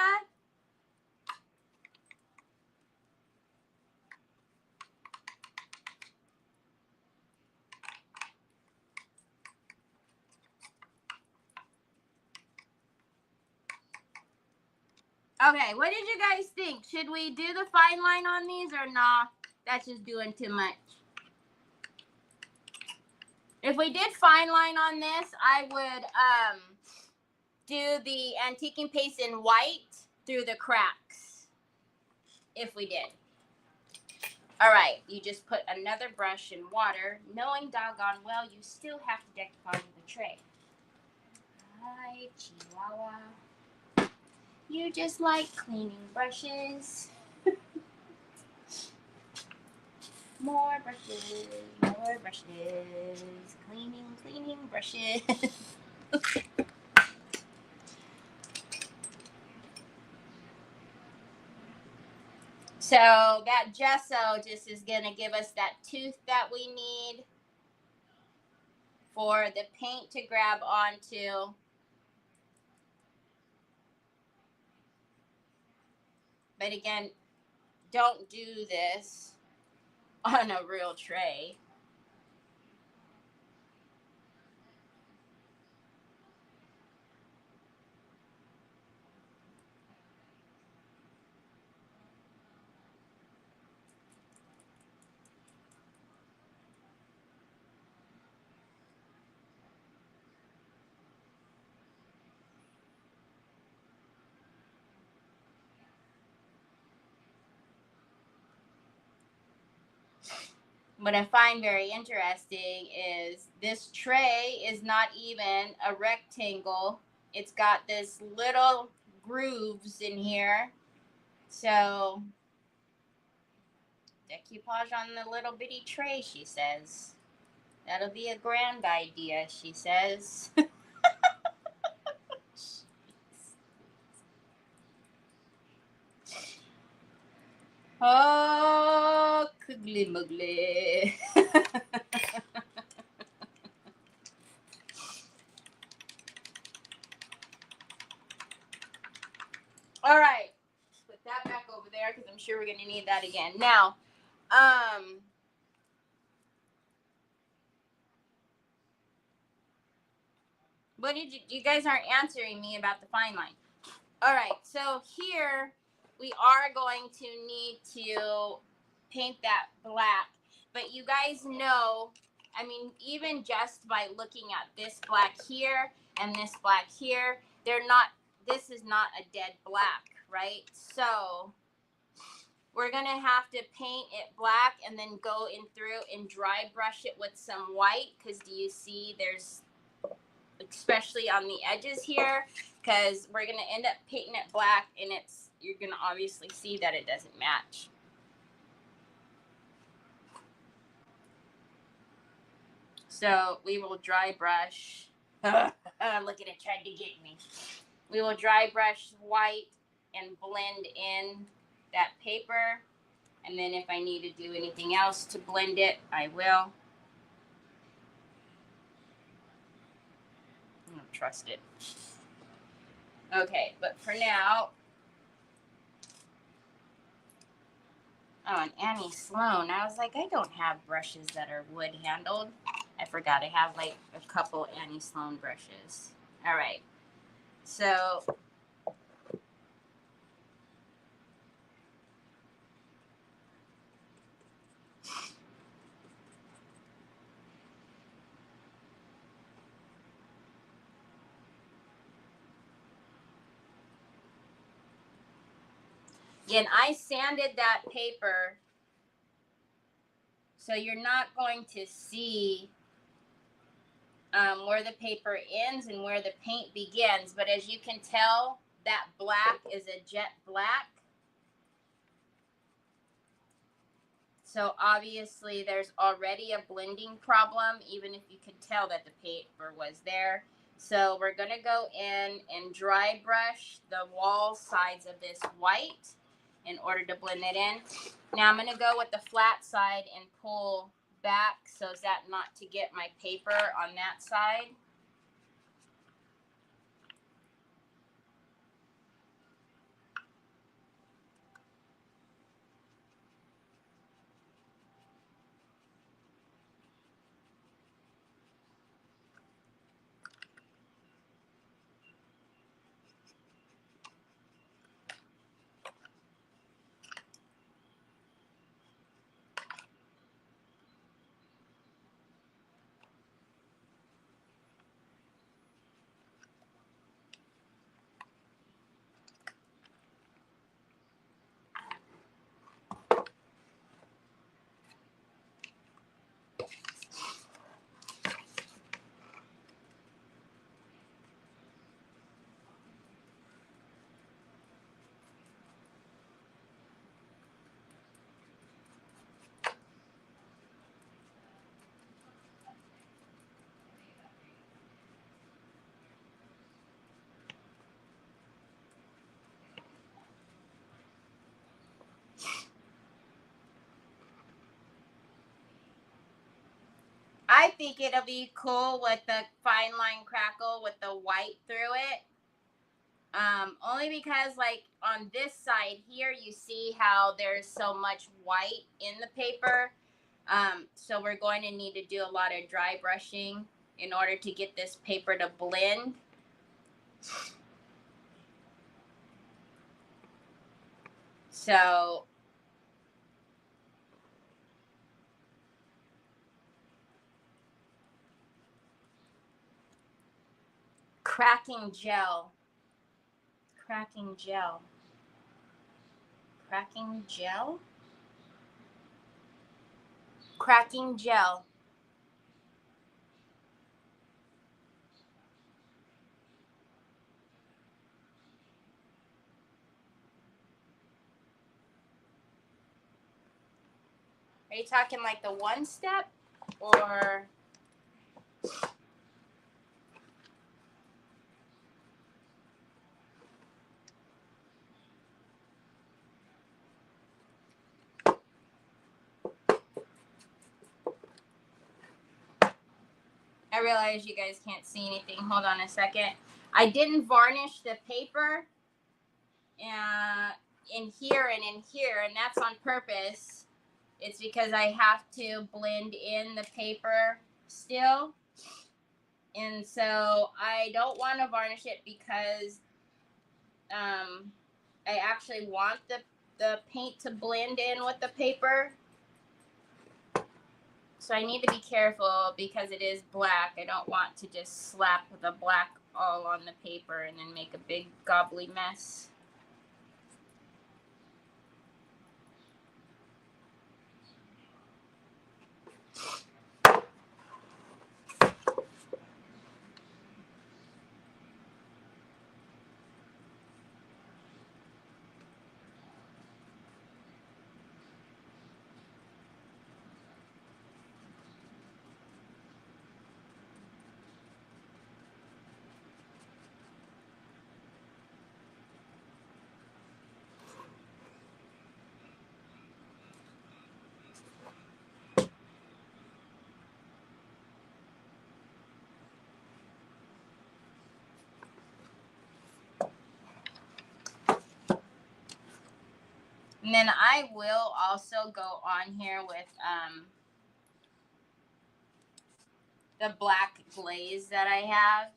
Okay, what did you guys think? Should we do the fine line on these or nah? That's just doing too much. If we did fine line on this, I would do the antiquing paste in white through the cracks. If we did. All right, you just put another brush in water, knowing doggone well you still have to decoupage the tray. Hi, Chihuahua. You just like cleaning brushes. More brushes, more brushes. Cleaning brushes. So that gesso just is going to give us that tooth that we need for the paint to grab onto. But again, don't do this on a real tray. What I find very interesting is this tray is not even a rectangle. It's got this little grooves in here. So decoupage on the little bitty tray, she says. That'll be a grand idea, she says. Oh, cuggly muggly. All right. Put that back over there because I'm sure we're going to need that again. Now, what did you guys aren't answering me about the fine line. All right. So here we are going to need to paint that black. But you guys know, I mean, even just by looking at this black here and this black here, this is not a dead black, right? So we're going to have to paint it black and then go in through and dry brush it with some white because do you see there's, especially on the edges here, because we're going to end up painting it black and you're going to obviously see that it doesn't match. So we will dry brush. Look at it, tried to get me. We will dry brush white and blend in that paper. And then if I need to do anything else to blend it, I will. I don't trust it. Okay, but for now. Oh, and Annie Sloan. I was like, I don't have brushes that are wood handled. I forgot I have like a couple Annie Sloan brushes. All right. So again, I sanded that paper so you're not going to see where the paper ends and where the paint begins. But as you can tell, that black is a jet black. So obviously there's already a blending problem, even if you could tell that the paper was there. So we're going to go in and dry brush the wall sides of this white in order to blend it in. Now I'm going to go with the flat side and pull back so as that not to get my paper on that side. I think it'll be cool with the fine line crackle with the white through it. Only because like on this side here, you see how there's so much white in the paper. So we're going to need to do a lot of dry brushing in order to get this paper to blend. So cracking gel, cracking gel, cracking gel, cracking gel. Are you talking like the one step or? I realize you guys can't see anything. Hold on a second. I didn't varnish the paper in here and in here, and that's on purpose. It's because I have to blend in the paper still. And so I don't want to varnish it because I actually want the paint to blend in with the paper. So I need to be careful because it is black. I don't want to just slap the black all on the paper and then make a big gobbly mess. And then I will also go on here with the black glaze that I have.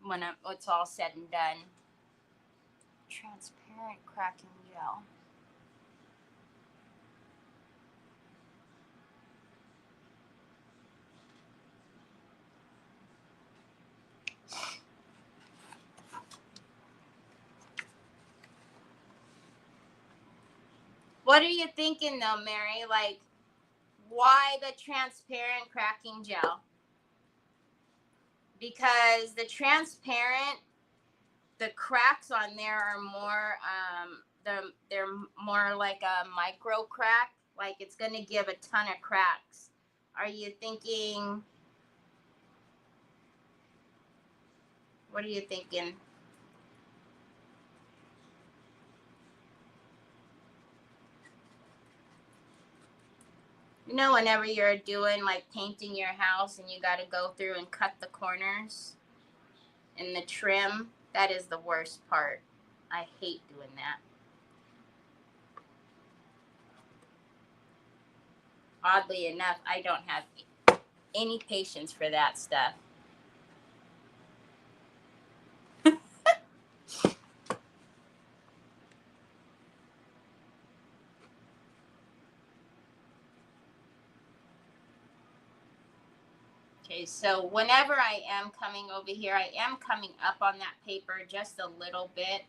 When it's all said and done. Transparent cracking gel. What are you thinking though, Mary? Like, why the transparent cracking gel? Because the transparent, the cracks on there are more, they're more like a micro crack. Like it's going to give a ton of cracks. Are you thinking, what are you thinking? You know, whenever you're doing like painting your house and you got to go through and cut the corners and the trim, that is the worst part. I hate doing that. Oddly enough, I don't have any patience for that stuff. Okay, so whenever I am coming over here, I am coming up on that paper just a little bit.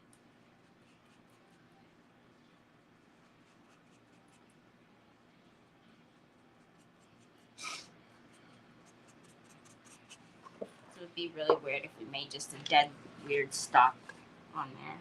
It would be really weird if we made just a dead weird stalk on there.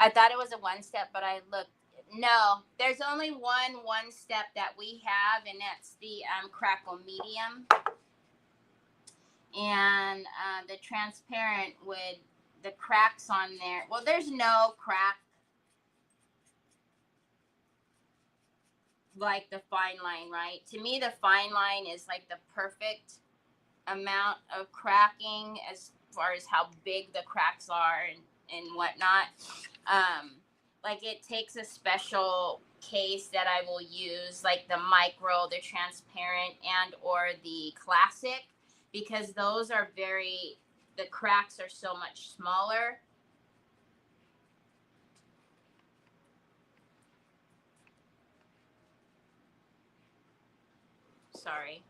I thought it was a one step, but I looked. No, there's only one step that we have, and that's the crackle medium. And the transparent with the cracks on there. Well, there's no crack like the fine line, right? To me, the fine line is like the perfect amount of cracking as far as how big the cracks are and whatnot. Like it takes a special case that I will use, like the micro, the transparent, and or the classic, because those are the cracks are so much smaller. Sorry.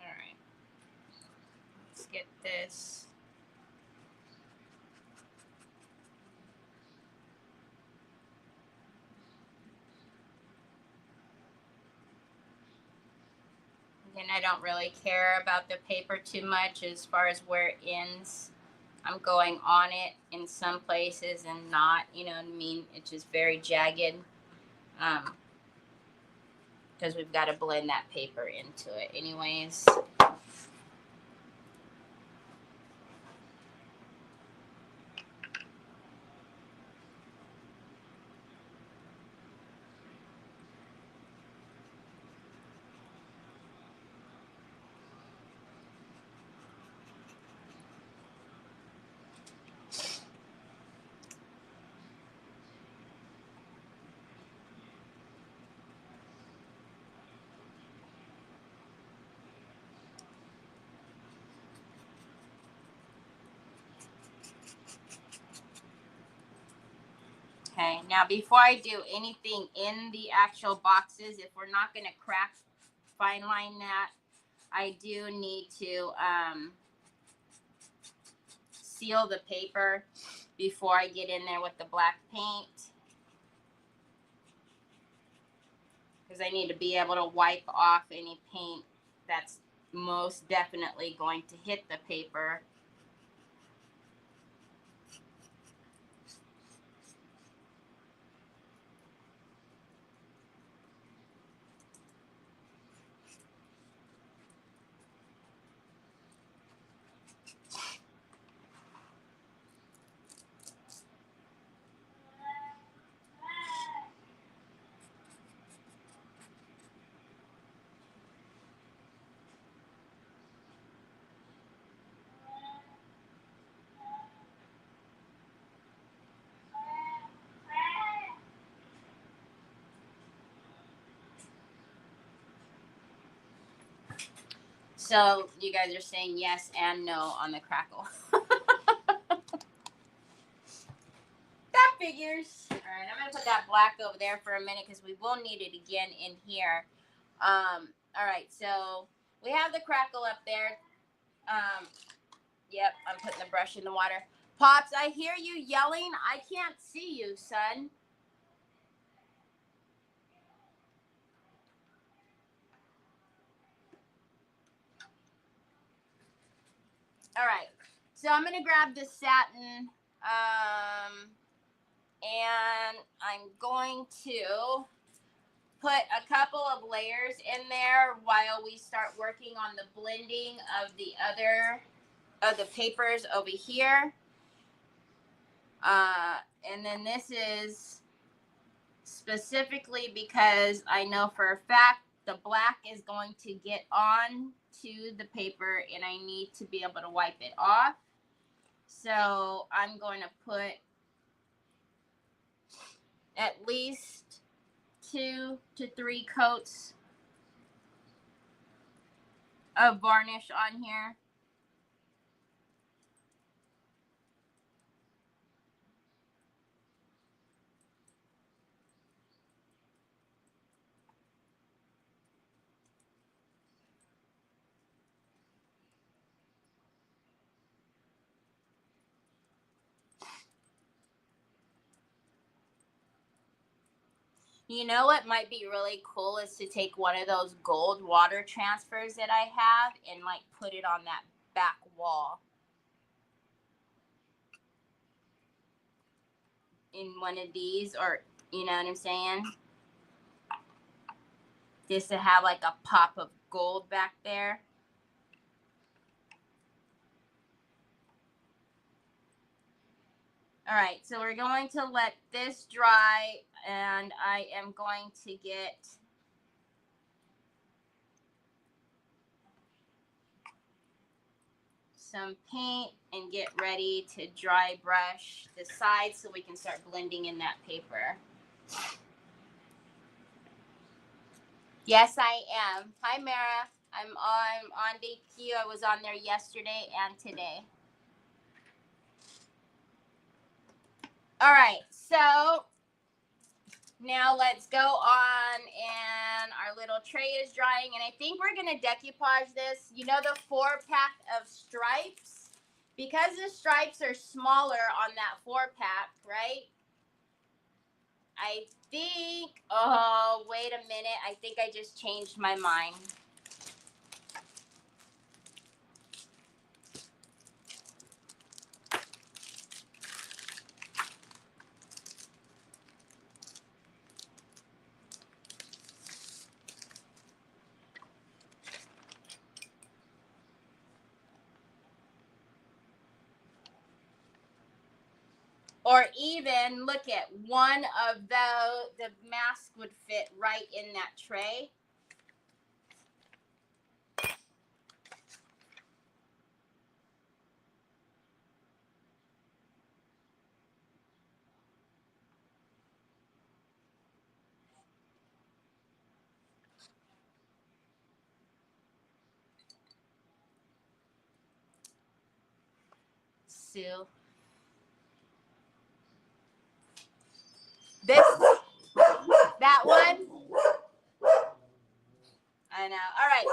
All right. Let's get this. And I don't really care about the paper too much as far as where it ends. I'm going on it in some places and not, you know what I mean? It's just very jagged. Because we've got to blend that paper into it anyways. Okay, now before I do anything in the actual boxes, if we're not going to crack fine line that, I do need to seal the paper before I get in there with the black paint. Because I need to be able to wipe off any paint that's most definitely going to hit the paper. So you guys are saying yes and no on the crackle. That figures. All right, I'm gonna put that black over there for a minute because we will need it again in here. All right, so we have the crackle up there. Yep, I'm putting the brush in the water. Pops, I hear you yelling. I can't see you, son. All right, so I'm gonna grab the satin, and I'm going to put a couple of layers in there while we start working on the blending of the other of the papers over here. And then this is specifically because I know for a fact the black is going to get on to the paper and I need to be able to wipe it off. So I'm going to put at least 2 to 3 coats of varnish on here. You know what might be really cool is to take one of those gold water transfers that I have and like put it on that back wall. In one of these, or you know what I'm saying? Just to have like a pop of gold back there. All right, so we're going to let this dry, and I am going to get some paint and get ready to dry brush the sides so we can start blending in that paper. Yes, I am. Hi, Mara. I'm on DQ. I was on there yesterday and today. All right, so now let's go on, and our little tray is drying, and I think we're gonna decoupage this. You know the 4-pack of stripes? Because the stripes are smaller on that 4-pack, right? I think, oh, wait a minute. I think I just changed my mind. Or even look at one of the mask would fit right in that tray. Sue. That one. I know. All right.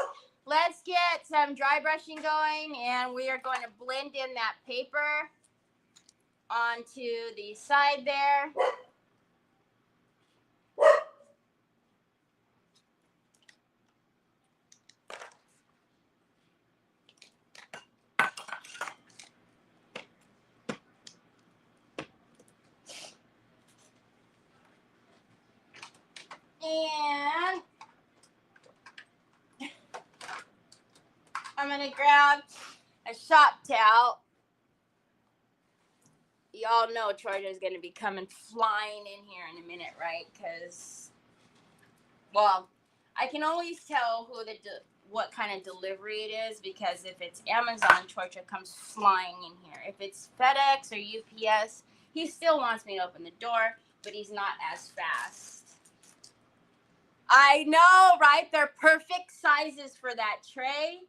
Let's get some dry brushing going, and we are going to blend in that paper onto the side there. And I'm going to grab a shop towel. Y'all know Georgia's going to be coming flying in here in a minute, right? Because, well, I can always tell what kind of delivery it is, because if it's Amazon, Georgia comes flying in here. If it's FedEx or UPS, he still wants me to open the door, but he's not as fast. I know, right? They're perfect sizes for that tray.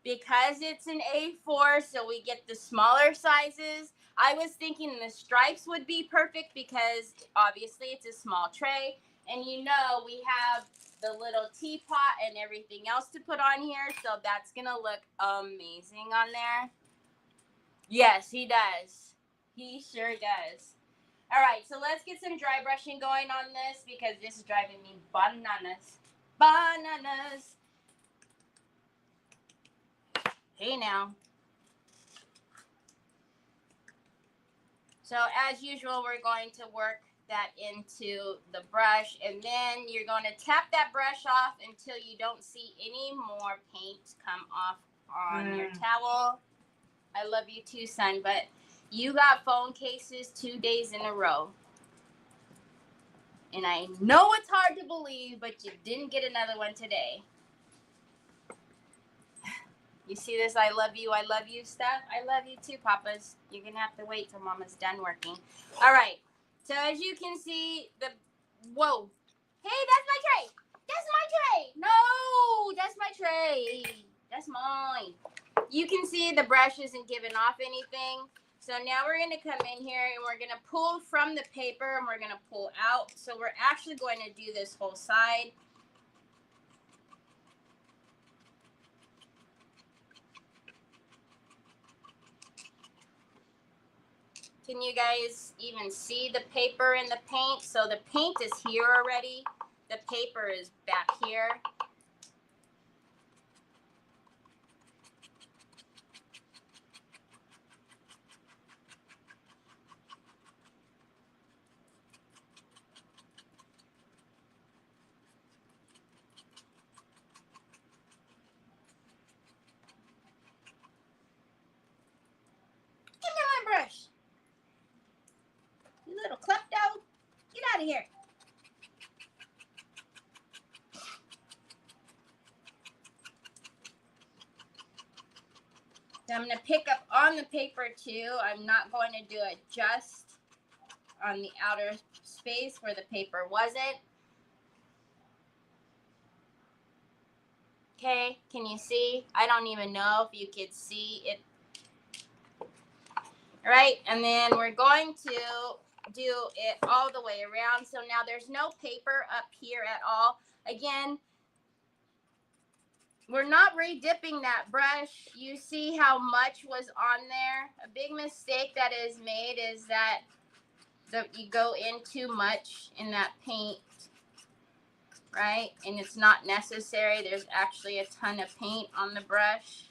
Because it's an A4, so we get the smaller sizes. I was thinking the stripes would be perfect because obviously it's a small tray. And you know we have the little teapot and everything else to put on here. So that's going to look amazing on there. Yes, he does. He sure does. All right, so let's get some dry brushing going on this because this is driving me bananas. Bananas. Hey now. So as usual, we're going to work that into the brush, and then you're going to tap that brush off until you don't see any more paint come off on your towel. I love you too, son, but you got phone cases 2 days in a row. And I know it's hard to believe, but you didn't get another one today. You see this I love you stuff? I love you too, Papas. You're going to have to wait till Mama's done working. All right. So as you can see, whoa. Hey, that's my tray. That's my tray. No, that's my tray. That's mine. You can see the brush isn't giving off anything. So now we're going to come in here and we're going to pull from the paper and we're going to pull out. So we're actually going to do this whole side. Can you guys even see the paper and the paint? So the paint is here already. The paper is back here. Give me my brush. You little klepto. Get out of here. So I'm going to pick up on the paper too. I'm not going to do it just on the outer space where the paper wasn't. Okay, can you see? I don't even know if you could see it. All right, and then we're going to do it all the way around. So now there's no paper up here at all. Again, we're not re-dipping that brush. You see how much was on there? A big mistake that is made is that you go in too much in that paint, right? And it's not necessary. There's actually a ton of paint on the brush.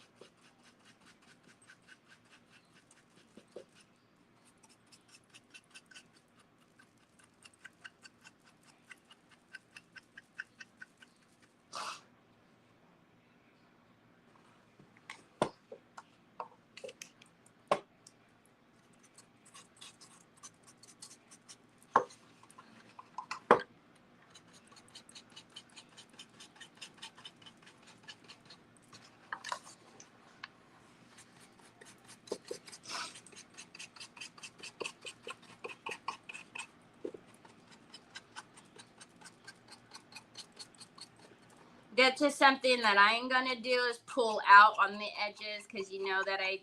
That's just something that I'm going to do is pull out on the edges because you know that I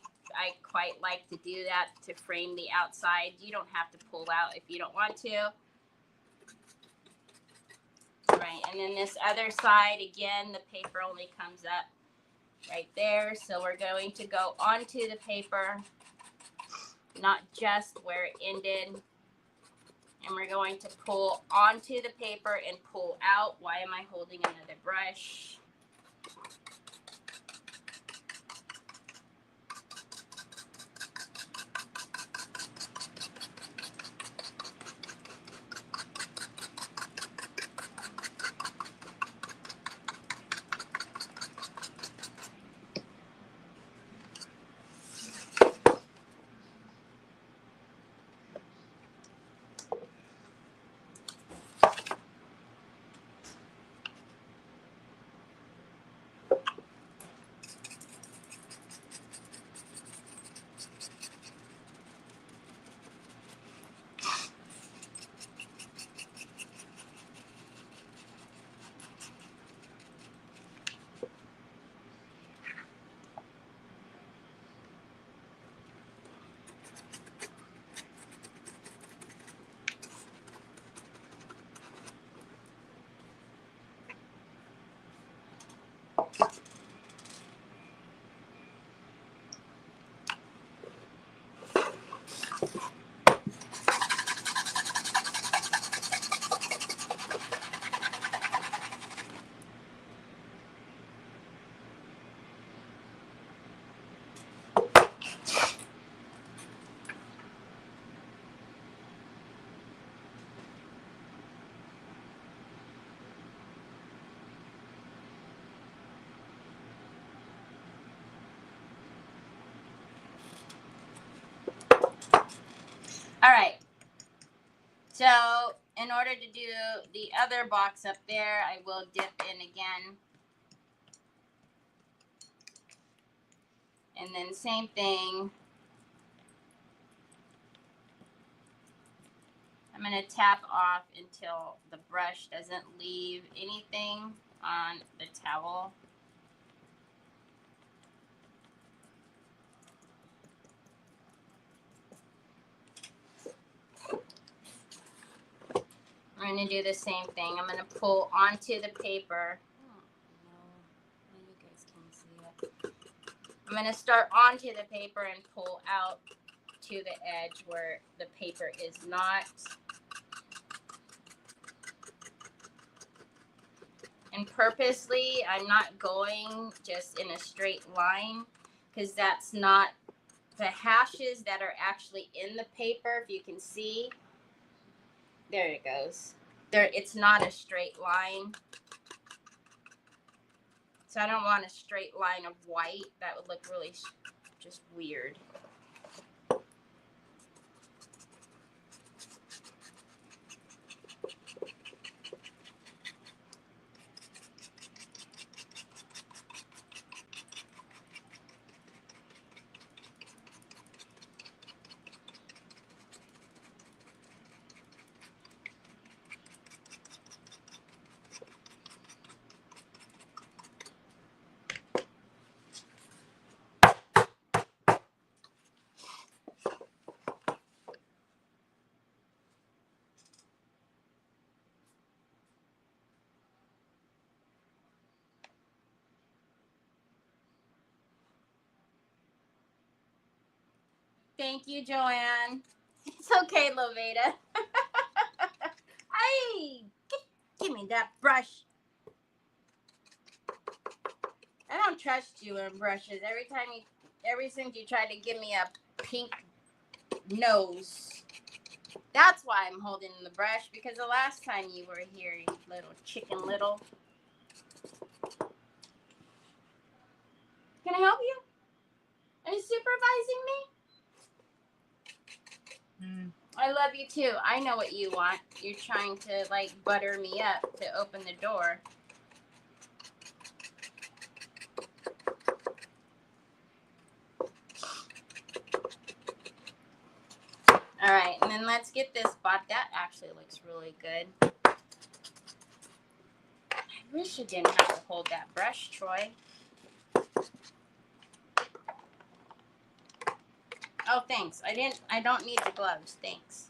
quite like to do that to frame the outside. You don't have to pull out if you don't want to. Right, and then this other side, again, the paper only comes up right there. So we're going to go onto the paper, not just where it ended. And we're going to pull onto the paper and pull out. Why am I holding another brush? All right. So in order to do the other box up there, I will dip in again. And then same thing. I'm I'm going to tap off until the brush doesn't leave anything on the towel. I'm going to do the same thing. I'm going to pull onto the paper. Oh, no, you guys can see it. I'm going to start onto the paper and pull out to the edge where the paper is not. And purposely, I'm not going just in a straight line because that's not the hashes that are actually in the paper. If you can see, there it goes. There, it's not a straight line. So I don't want a straight line of white. That would look really just weird. Thank you, Joanne. It's okay, Loveda. Hey, give me that brush. I don't trust you in brushes. Ever since you tried to give me a pink nose. That's why I'm holding the brush, because the last time you were here, you little chicken little. Can I help you? Are you supervising me? I love you too. I know what you want. You're trying to like butter me up to open the door. All right, and then let's get this spot. That actually looks really good. I wish you didn't have to hold that brush, Troy. Oh, thanks. I don't need the gloves. Thanks.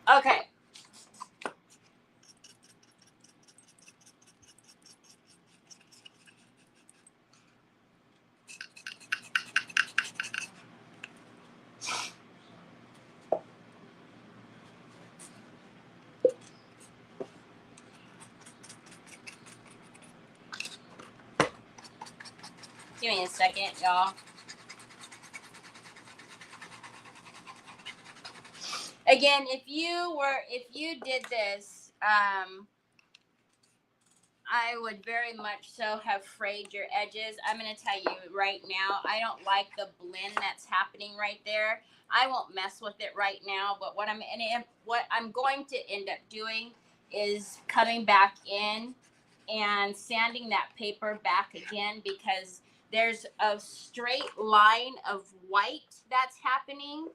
Okay. Give me a second, y'all. Again, if you did this, I would very much so have frayed your edges. I'm going to tell you right now, I don't like the blend that's happening right there. I won't mess with it right now, but what I'm going to end up doing is coming back in and sanding that paper back again, because there's a straight line of white that's happening.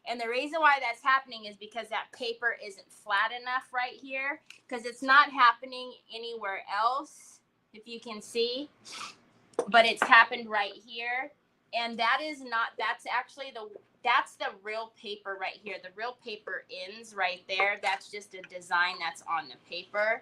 And the reason why that's happening is because that paper isn't flat enough right here, because it's not happening anywhere else, if you can see, but it's happened right here. And that's the real paper right here. The real paper ends right there. That's just a design that's on the paper.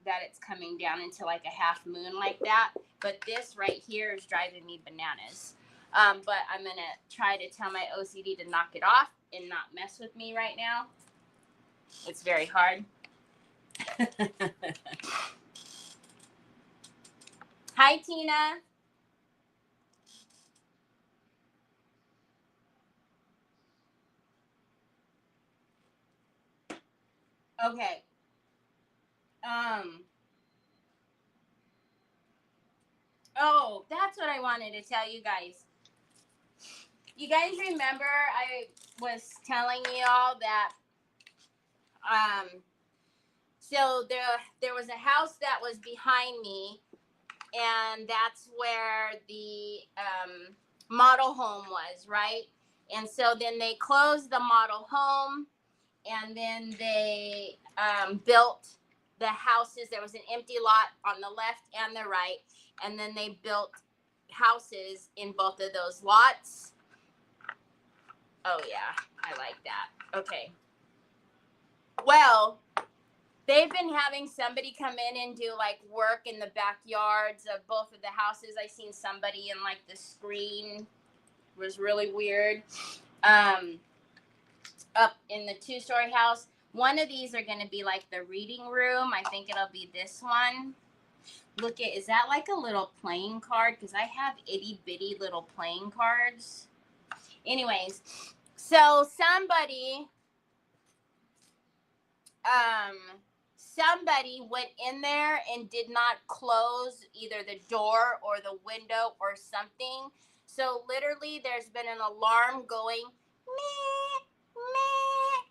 That it's coming down into like a half moon like that. But this right here is driving me bananas. But I'm going to try to tell my OCD to knock it off and not mess with me right now. It's very hard. Hi, Tina. Okay. Oh, that's what I wanted to tell you guys. You guys remember I was telling you all that so there was a house that was behind me, and that's where the model home was, right? And so then they closed the model home, and then they built the houses. There was an empty lot on the left and the right, and then they built houses in both of those lots. Oh yeah, I like that. Okay. Well, they've been having somebody come in and do like work in the backyards of both of the houses. I seen somebody in like the screen. It was really weird. Up in the 2-story house. One of these are going to be like the reading room. I think it'll be this one. Look at, is that like a little playing card? Because I have itty bitty little playing cards. Anyways, so somebody went in there and did not close either the door or the window or something. So literally there's been an alarm going, meh, meh,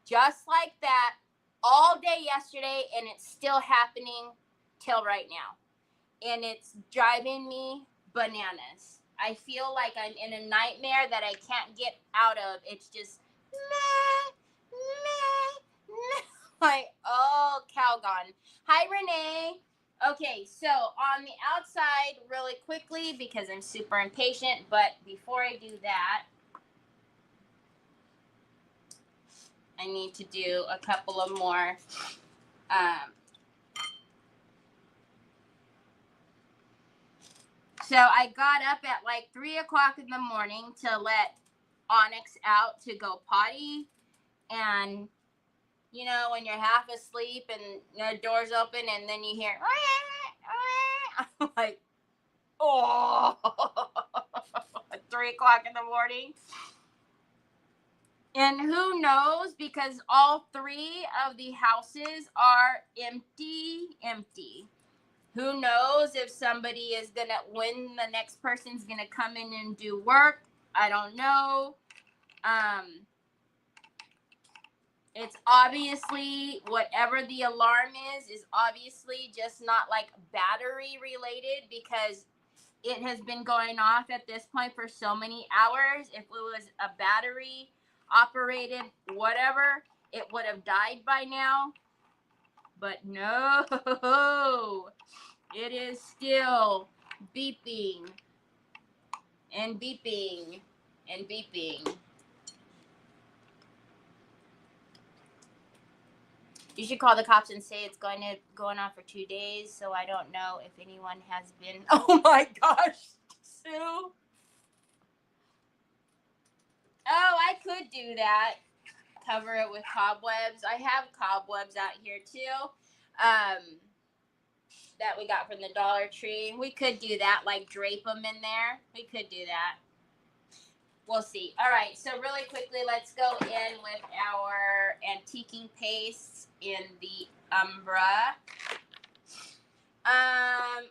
just like that all day yesterday, and it's still happening till right now. And it's driving me bananas. I feel like I'm in a nightmare that I can't get out of. It's just meh, meh, meh. Like, oh, Calgon. Hi, Renee. Okay, so on the outside, really quickly, because I'm super impatient, but before I do that, I need to do a couple of more. So I got up at like 3 o'clock in the morning to let Onyx out to go potty. And, you know, when you're half asleep and the door's open and then you hear, I'm like, oh, at 3 o'clock in the morning. And who knows, because all 3 of the houses are empty. Who knows if somebody is going to, when the next person's going to come in and do work. I don't know. It's obviously, whatever the alarm is obviously just not like battery related, because it has been going off at this point for so many hours. If it was a battery operated whatever, it would have died by now. But no, it is still beeping and beeping and beeping. You should call the cops and say it's going on for 2 days, so I don't know if anyone has been. Oh my gosh, Sue. Oh, I could do that. Cover it with cobwebs. I have cobwebs out here too. That we got from the Dollar Tree. We could do that, like drape them in there. We could do that. We'll see. All right, so really quickly, let's go in with our antiquing pastes in the Umbra.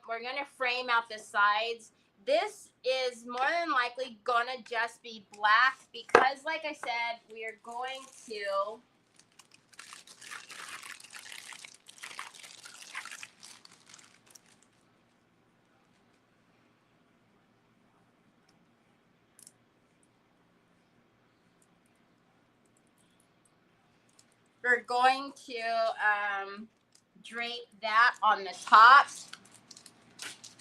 We're going to frame out the sides. This is more than likely going to just be black because, like I said, we are going to drape that on the top.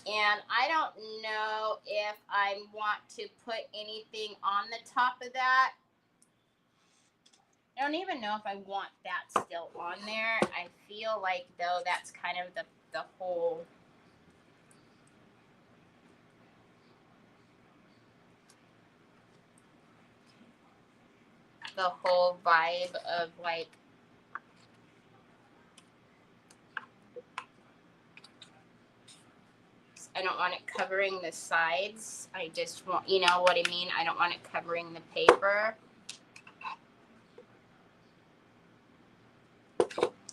And I don't know if I want to put anything on the top of that. I don't even know if I want that still on there. I feel like, though, that's kind of the whole vibe of, like, I don't want it covering the sides. I just want, you know what I mean? I don't want it covering the paper.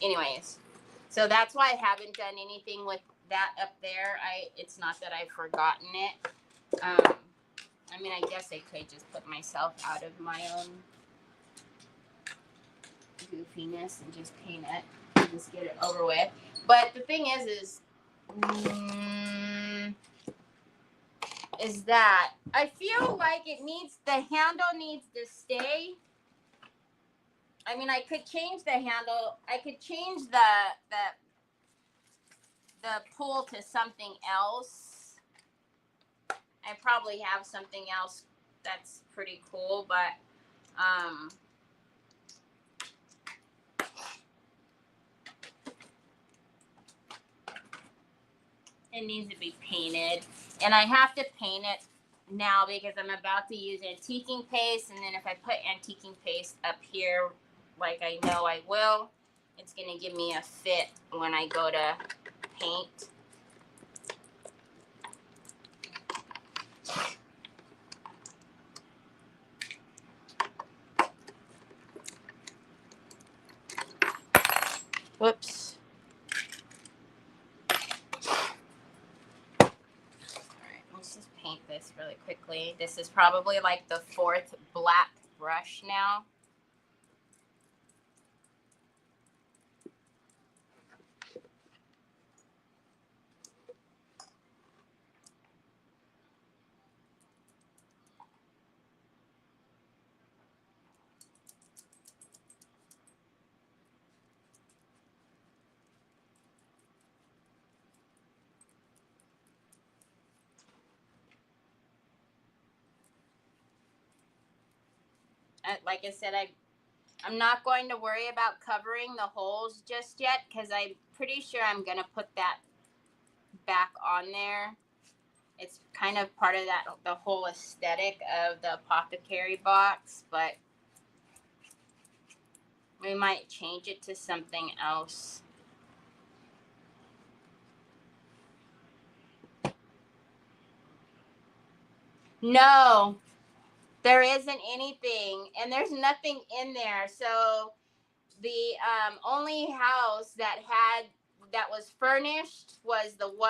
anyways, so that's why I haven't done anything with that up there. It's not that I've forgotten it. I mean, I guess I could just put myself out of my own goofiness and just paint it and just get it over with. But the thing is that I feel like the handle needs to stay. I mean, I could change the handle. I could change the pull to something else. I probably have something else that's pretty cool, but it needs to be painted, and I have to paint it now because I'm about to use antiquing paste, and then if I put antiquing paste up here like I know I will, it's gonna give me a fit when I go to paint. Whoops. All right, let's just paint this really quickly. This is probably like the 4th black brush now. Like I said, I'm not going to worry about covering the holes just yet because I'm pretty sure I'm going to put that back on there. It's kind of part of the whole aesthetic of the Apothecary box, but we might change it to something else. No, there isn't anything, and there's nothing in there. So the only house that was furnished was the one,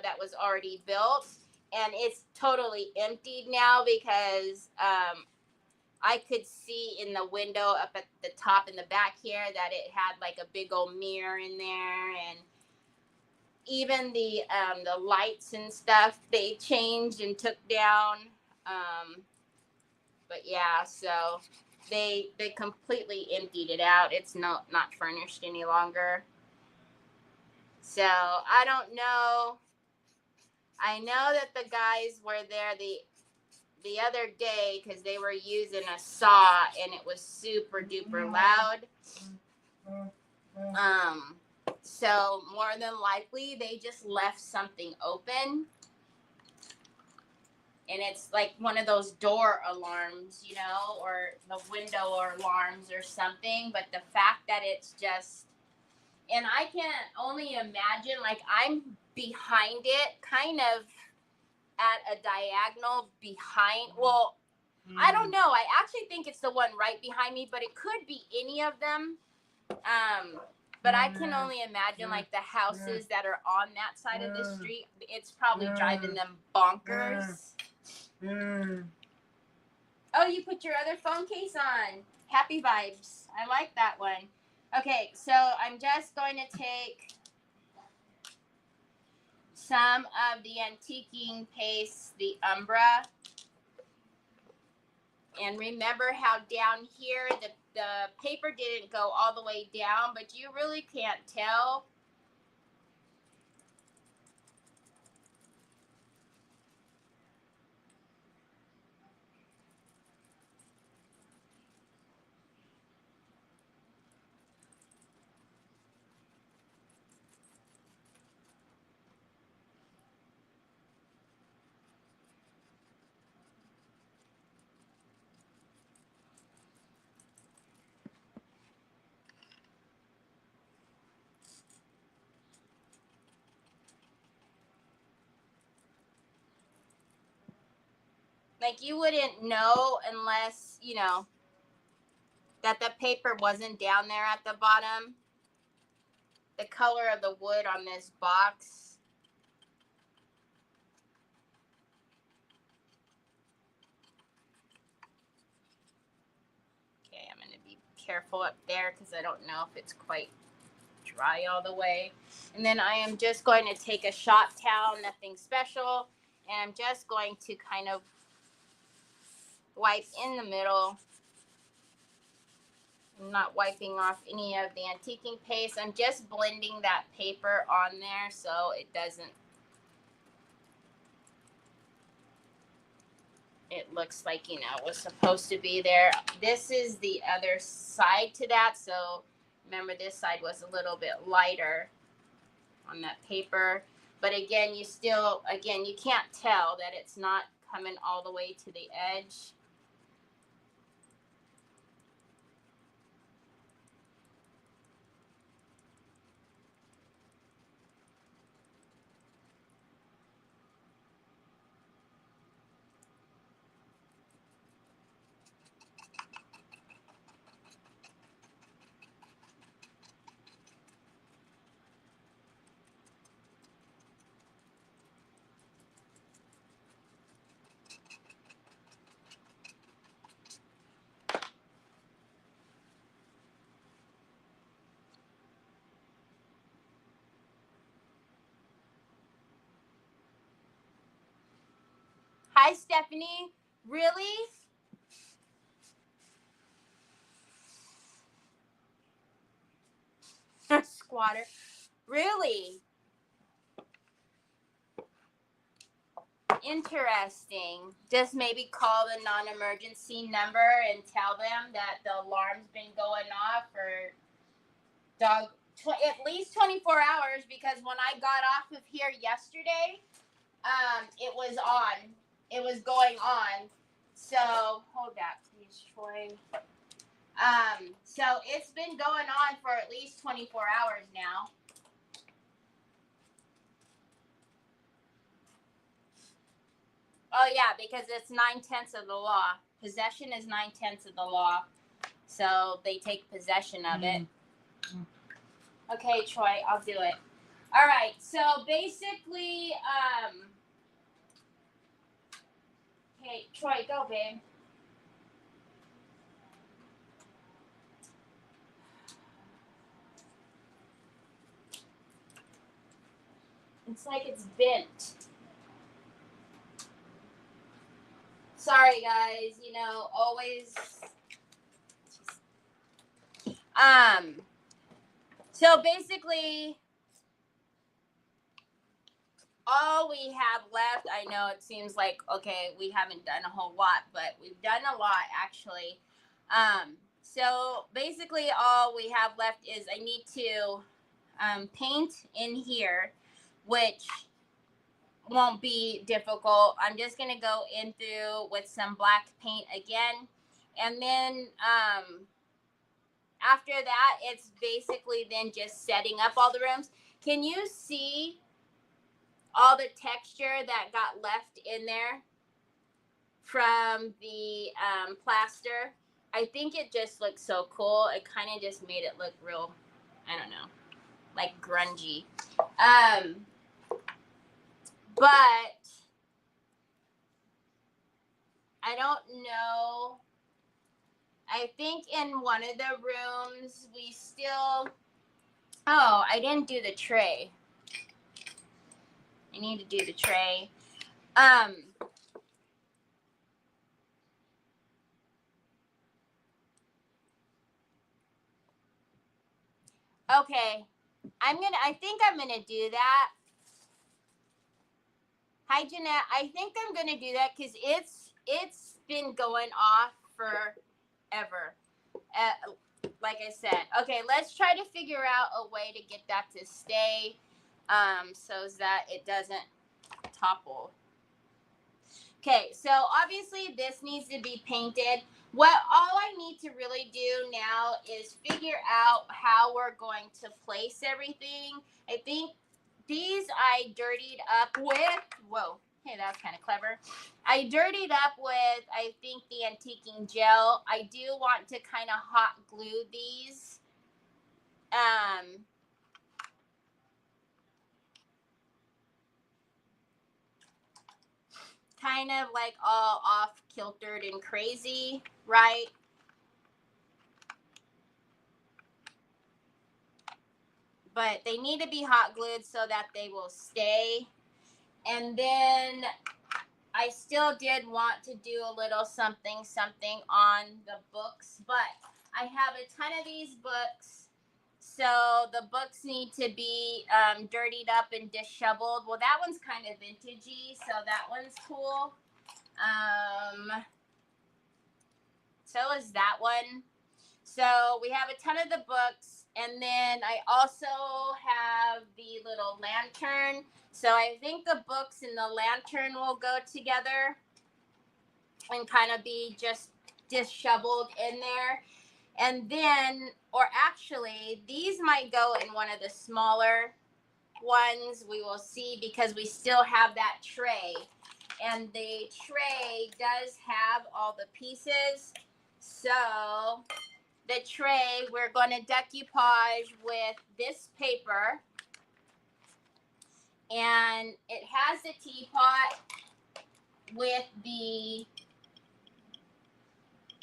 that was already built, and it's totally emptied now because I could see in the window up at the top in the back here that it had like a big old mirror in there, and even the lights and stuff they changed and took down. But yeah, so they completely emptied it out. It's not furnished any longer. So I don't know. I know that the guys were there the other day because they were using a saw and it was super duper loud. So more than likely they just left something open. And it's like one of those door alarms, or the window alarms or something. But the fact that it's just, and I can only imagine, like I'm behind it, kind of at a diagonal behind. Well, I don't know. I actually think it's the one right behind me, but it could be any of them. But I can only imagine like the houses that are on that side of the street. It's probably driving them bonkers. Oh, you put your other phone case on. Happy vibes. I like that one. Okay, so I'm just going to take some of the antiquing paste, the Umbra. And remember how down here the paper didn't go all the way down, but you really can't tell. Like you wouldn't know unless, that the paper wasn't down there at the bottom. the color of the wood on this box. Okay, I'm going to be careful up there because I don't know if it's quite dry all the way. And then I am just going to take a shop towel, nothing special, and I'm just going to kind of wipe in the middle. I'm not wiping off any of the antiquing paste. I'm just blending that paper on there so it doesn't, it looks like, you know, was supposed to be there. This is the other side to that. So remember, this side was a little bit lighter on that paper. But again, you still, again, you can't tell that it's not coming all the way to the edge. Hi, Stephanie. Really? Squatter. Really? Interesting. Just maybe call the non-emergency number and tell them that the alarm's been going off for dog at least 24 hours, because when I got off of here yesterday, it was on. It was going on. So hold that, please, Troy. So it's been going on for at least 24 hours now. Oh yeah, because it's 9/10 of the law. Possession is 9/10 of the law. So they take possession of it. Okay, Troy, I'll do it. All right. So basically, okay, Troy, go, babe. It's like it's bent. Sorry, guys. You know, always. So basically, all we have left, I know it seems like, okay, we haven't done a whole lot, but we've done a lot, actually. So basically, all we have left is I need to paint in here, which won't be difficult. I'm just going to go in through with some black paint again. And then after that, it's basically then just setting up all the rooms. Can you see all the texture that got left in there from the plaster? I think it just looks so cool. It kind of just made it look real, I don't know, like grungy. But I don't know. I think in one of the rooms we still, oh, I didn't do the tray. I need to do the tray. Okay. I think I'm gonna do that. Hi, Jeanette. I think I'm gonna do that because it's been going off forever. Like I said. Okay, let's try to figure out a way to get that to stay, so that it doesn't topple. Okay, so obviously this needs to be painted. All I need to really do now is figure out how we're going to place everything. I think these I dirtied up with, whoa, hey, that's kind of clever. I dirtied up with, I think, the antiquing gel. I do want to kind of hot glue these. kind of like all off kiltered and crazy, right? But they need to be hot glued so that they will stay. And then I still did want to do a little something on the books, but I have a ton of these books. So the books need to be dirtied up and disheveled. Well, that one's kind of vintagey, so that one's cool. So is that one. So we have a ton of the books, and then I also have the little lantern. So I think the books and the lantern will go together and kind of be just disheveled in there. And then, or actually, these might go in one of the smaller ones. We will see, because we still have that tray. And the tray does have all the pieces. So the tray, we're going to decoupage with this paper. And it has the teapot with the,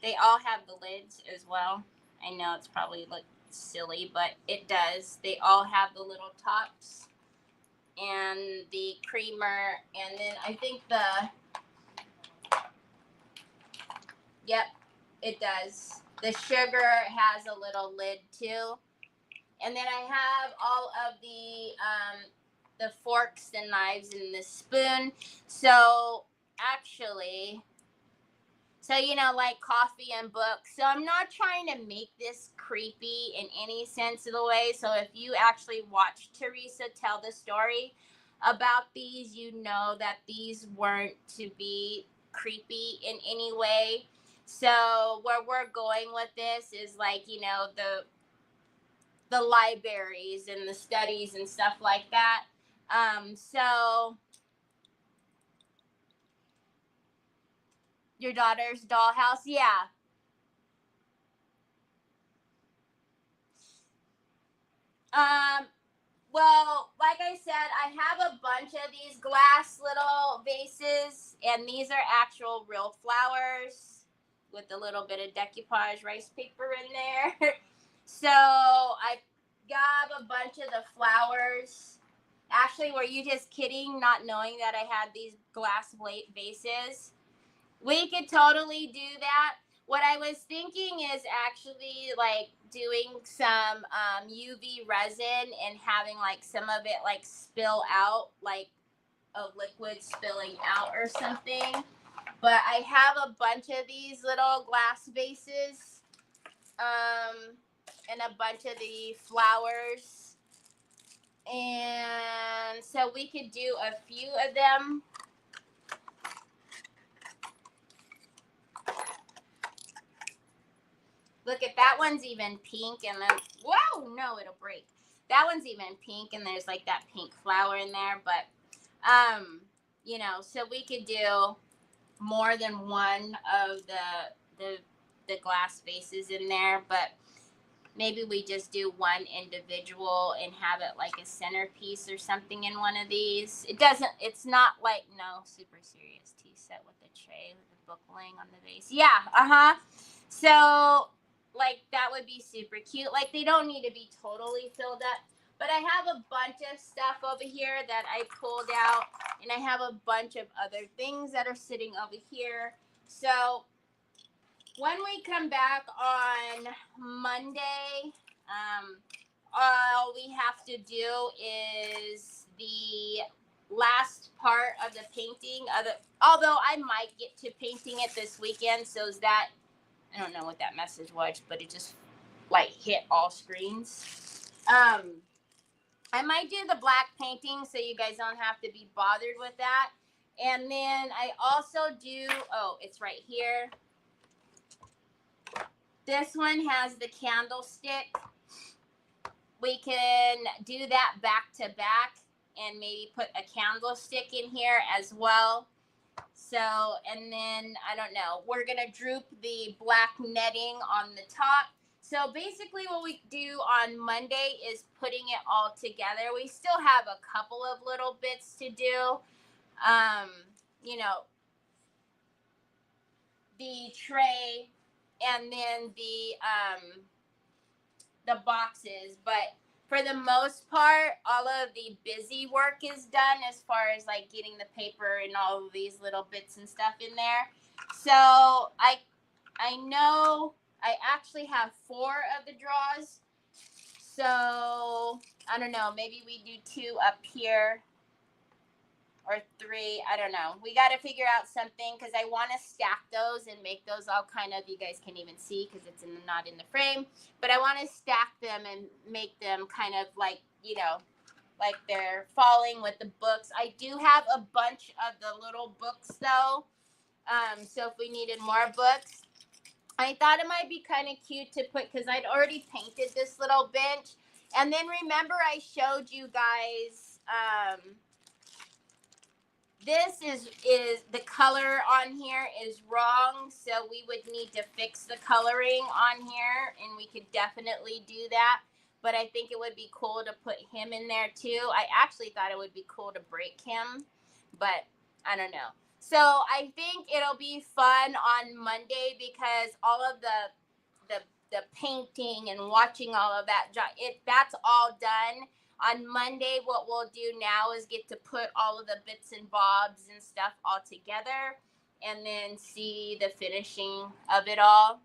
they all have the lids as well. I know it's probably like silly, but it does. They all have the little tops and the creamer. And then I think yep, it does. The sugar has a little lid too. And then I have all of the forks, the knives, and the spoon. So actually, so, you know, like coffee and books. So I'm not trying to make this creepy in any sense of the way. So if you actually watch Teresa tell the story about these, you know that these weren't to be creepy in any way. So where we're going with this is like, you know, the libraries and the studies and stuff like that. So your daughter's dollhouse, yeah. Well, like I said, I have a bunch of these glass little vases, and these are actual real flowers with a little bit of decoupage rice paper in there. So I got a bunch of the flowers. Actually, were you just kidding, not knowing that I had these glass vases? We could totally do that. What I was thinking is actually like doing some UV resin and having like some of it like spill out, like a liquid spilling out or something. But I have a bunch of these little glass vases and a bunch of the flowers. And so we could do a few of them. Look at that one's even pink, and then, whoa, no, it'll break. That one's even pink, and there's like that pink flower in there. But, you know, so we could do more than one of the glass vases in there, but maybe we just do one individual and have it like a centerpiece or something in one of these. It's not like, no, super serious tea set with the tray with the book laying on the vase. Yeah, so like that would be super cute. Like they don't need to be totally filled up, but I have a bunch of stuff over here that I pulled out, and I have a bunch of other things that are sitting over here. So when we come back on Monday, all we have to do is the last part of the painting. Although I might get to painting it this weekend, so is that, I don't know what that message was, but it just like hit all screens. I might do the black painting so you guys don't have to be bothered with that. And then I also do, oh, it's right here. This one has the candlestick. We can do that back to back and maybe put a candlestick in here as well. So, and then, I don't know, we're going to droop the black netting on the top. So basically what we do on Monday is putting it all together. We still have a couple of little bits to do. You know, the tray and then the boxes, but for the most part, all of the busy work is done as far as like getting the paper and all of these little bits and stuff in there. So I know I actually have 4 of the drawers. So I don't know, maybe we do 2 up here or 3. I don't know. We got to figure out something because I want to stack those and make those all kind of, you guys can't even see because it's not in the frame, but I want to stack them and make them kind of like, you know, like they're falling with the books. I do have a bunch of the little books though. So if we needed more books, I thought it might be kind of cute to put, because I'd already painted this little bench. And then remember I showed you guys, this is the color on here is wrong, so we would need to fix the coloring on here, and we could definitely do that. But I think it would be cool to put him in there too. I actually thought it would be cool to break him, but I don't know. So I think it'll be fun on Monday because all of the painting and watching all of that, that's all done. On Monday, what we'll do now is get to put all of the bits and bobs and stuff all together and then see the finishing of it all.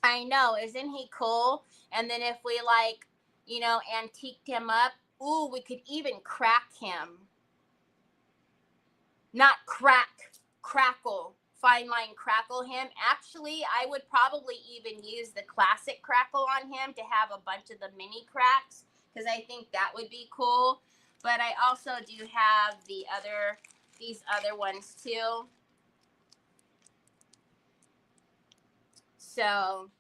I know, isn't he cool? And then if we like, you know, antiqued him up, ooh, we could even crack him. Not crackle, fine line crackle him. Actually, I would probably even use the classic crackle on him to have a bunch of the mini cracks, because I think that would be cool. But I also do have these other ones too. So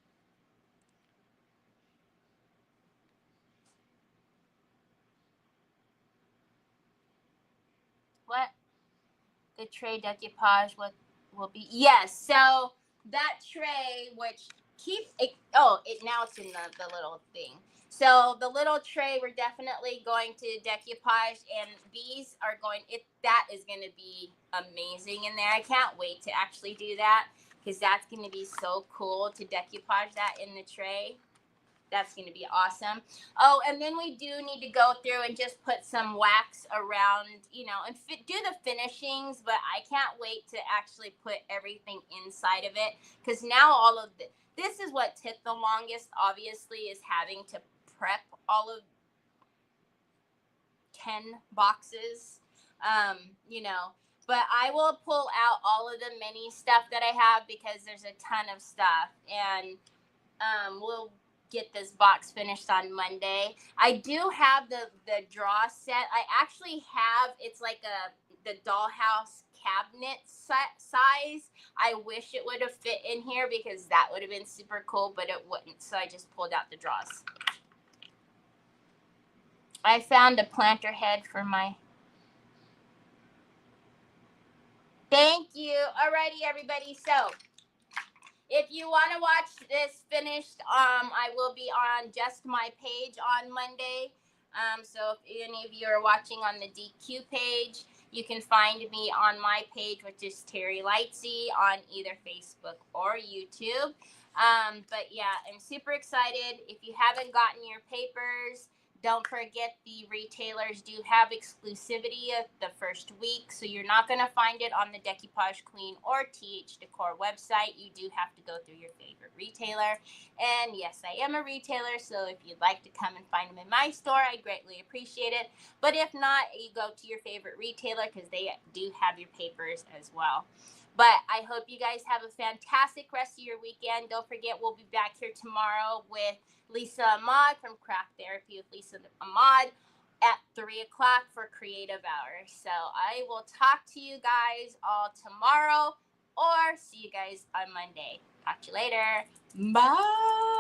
what? The tray decoupage, what will be? Yes. So that tray, which keep it, now it's in the little thing. So the little tray, we're definitely going to decoupage, and these are that is going to be amazing in there. I can't wait to actually do that because that's going to be so cool to decoupage that in the tray. That's going to be awesome. Oh, and then we do need to go through and just put some wax around, you know, and do the finishings. But I can't wait to actually put everything inside of it, because now all of this is what took the longest, obviously, is having to prep all of 10 boxes, you know. But I will pull out all of the mini stuff that I have because there's a ton of stuff, and we'll get this box finished on Monday. I do have the draw set. I actually have, it's like the dollhouse cabinet size. I wish it would have fit in here because that would have been super cool, but it wouldn't. So I just pulled out the drawers. I found a planter head for my... Thank you. Alrighty, everybody. So if you want to watch this finished, I will be on just my page on Monday. So if any of you are watching on the DQ page, you can find me on my page, which is Terry Lightsey, on either Facebook or YouTube. But yeah, I'm super excited. If you haven't gotten your papers, don't forget the retailers do have exclusivity of the first week, so you're not going to find it on the Decoupage Queen or TH Decor website. You do have to go through your favorite retailer. And yes, I am a retailer, so if you'd like to come and find them in my store, I greatly appreciate it. But if not, you go to your favorite retailer because they do have your papers as well. But I hope you guys have a fantastic rest of your weekend. Don't forget, we'll be back here tomorrow with Lisa Ahmad from Craft Therapy with Lisa Ahmad at 3 o'clock for Creative Hours. So I will talk to you guys all tomorrow, or see you guys on Monday. Talk to you later. Bye.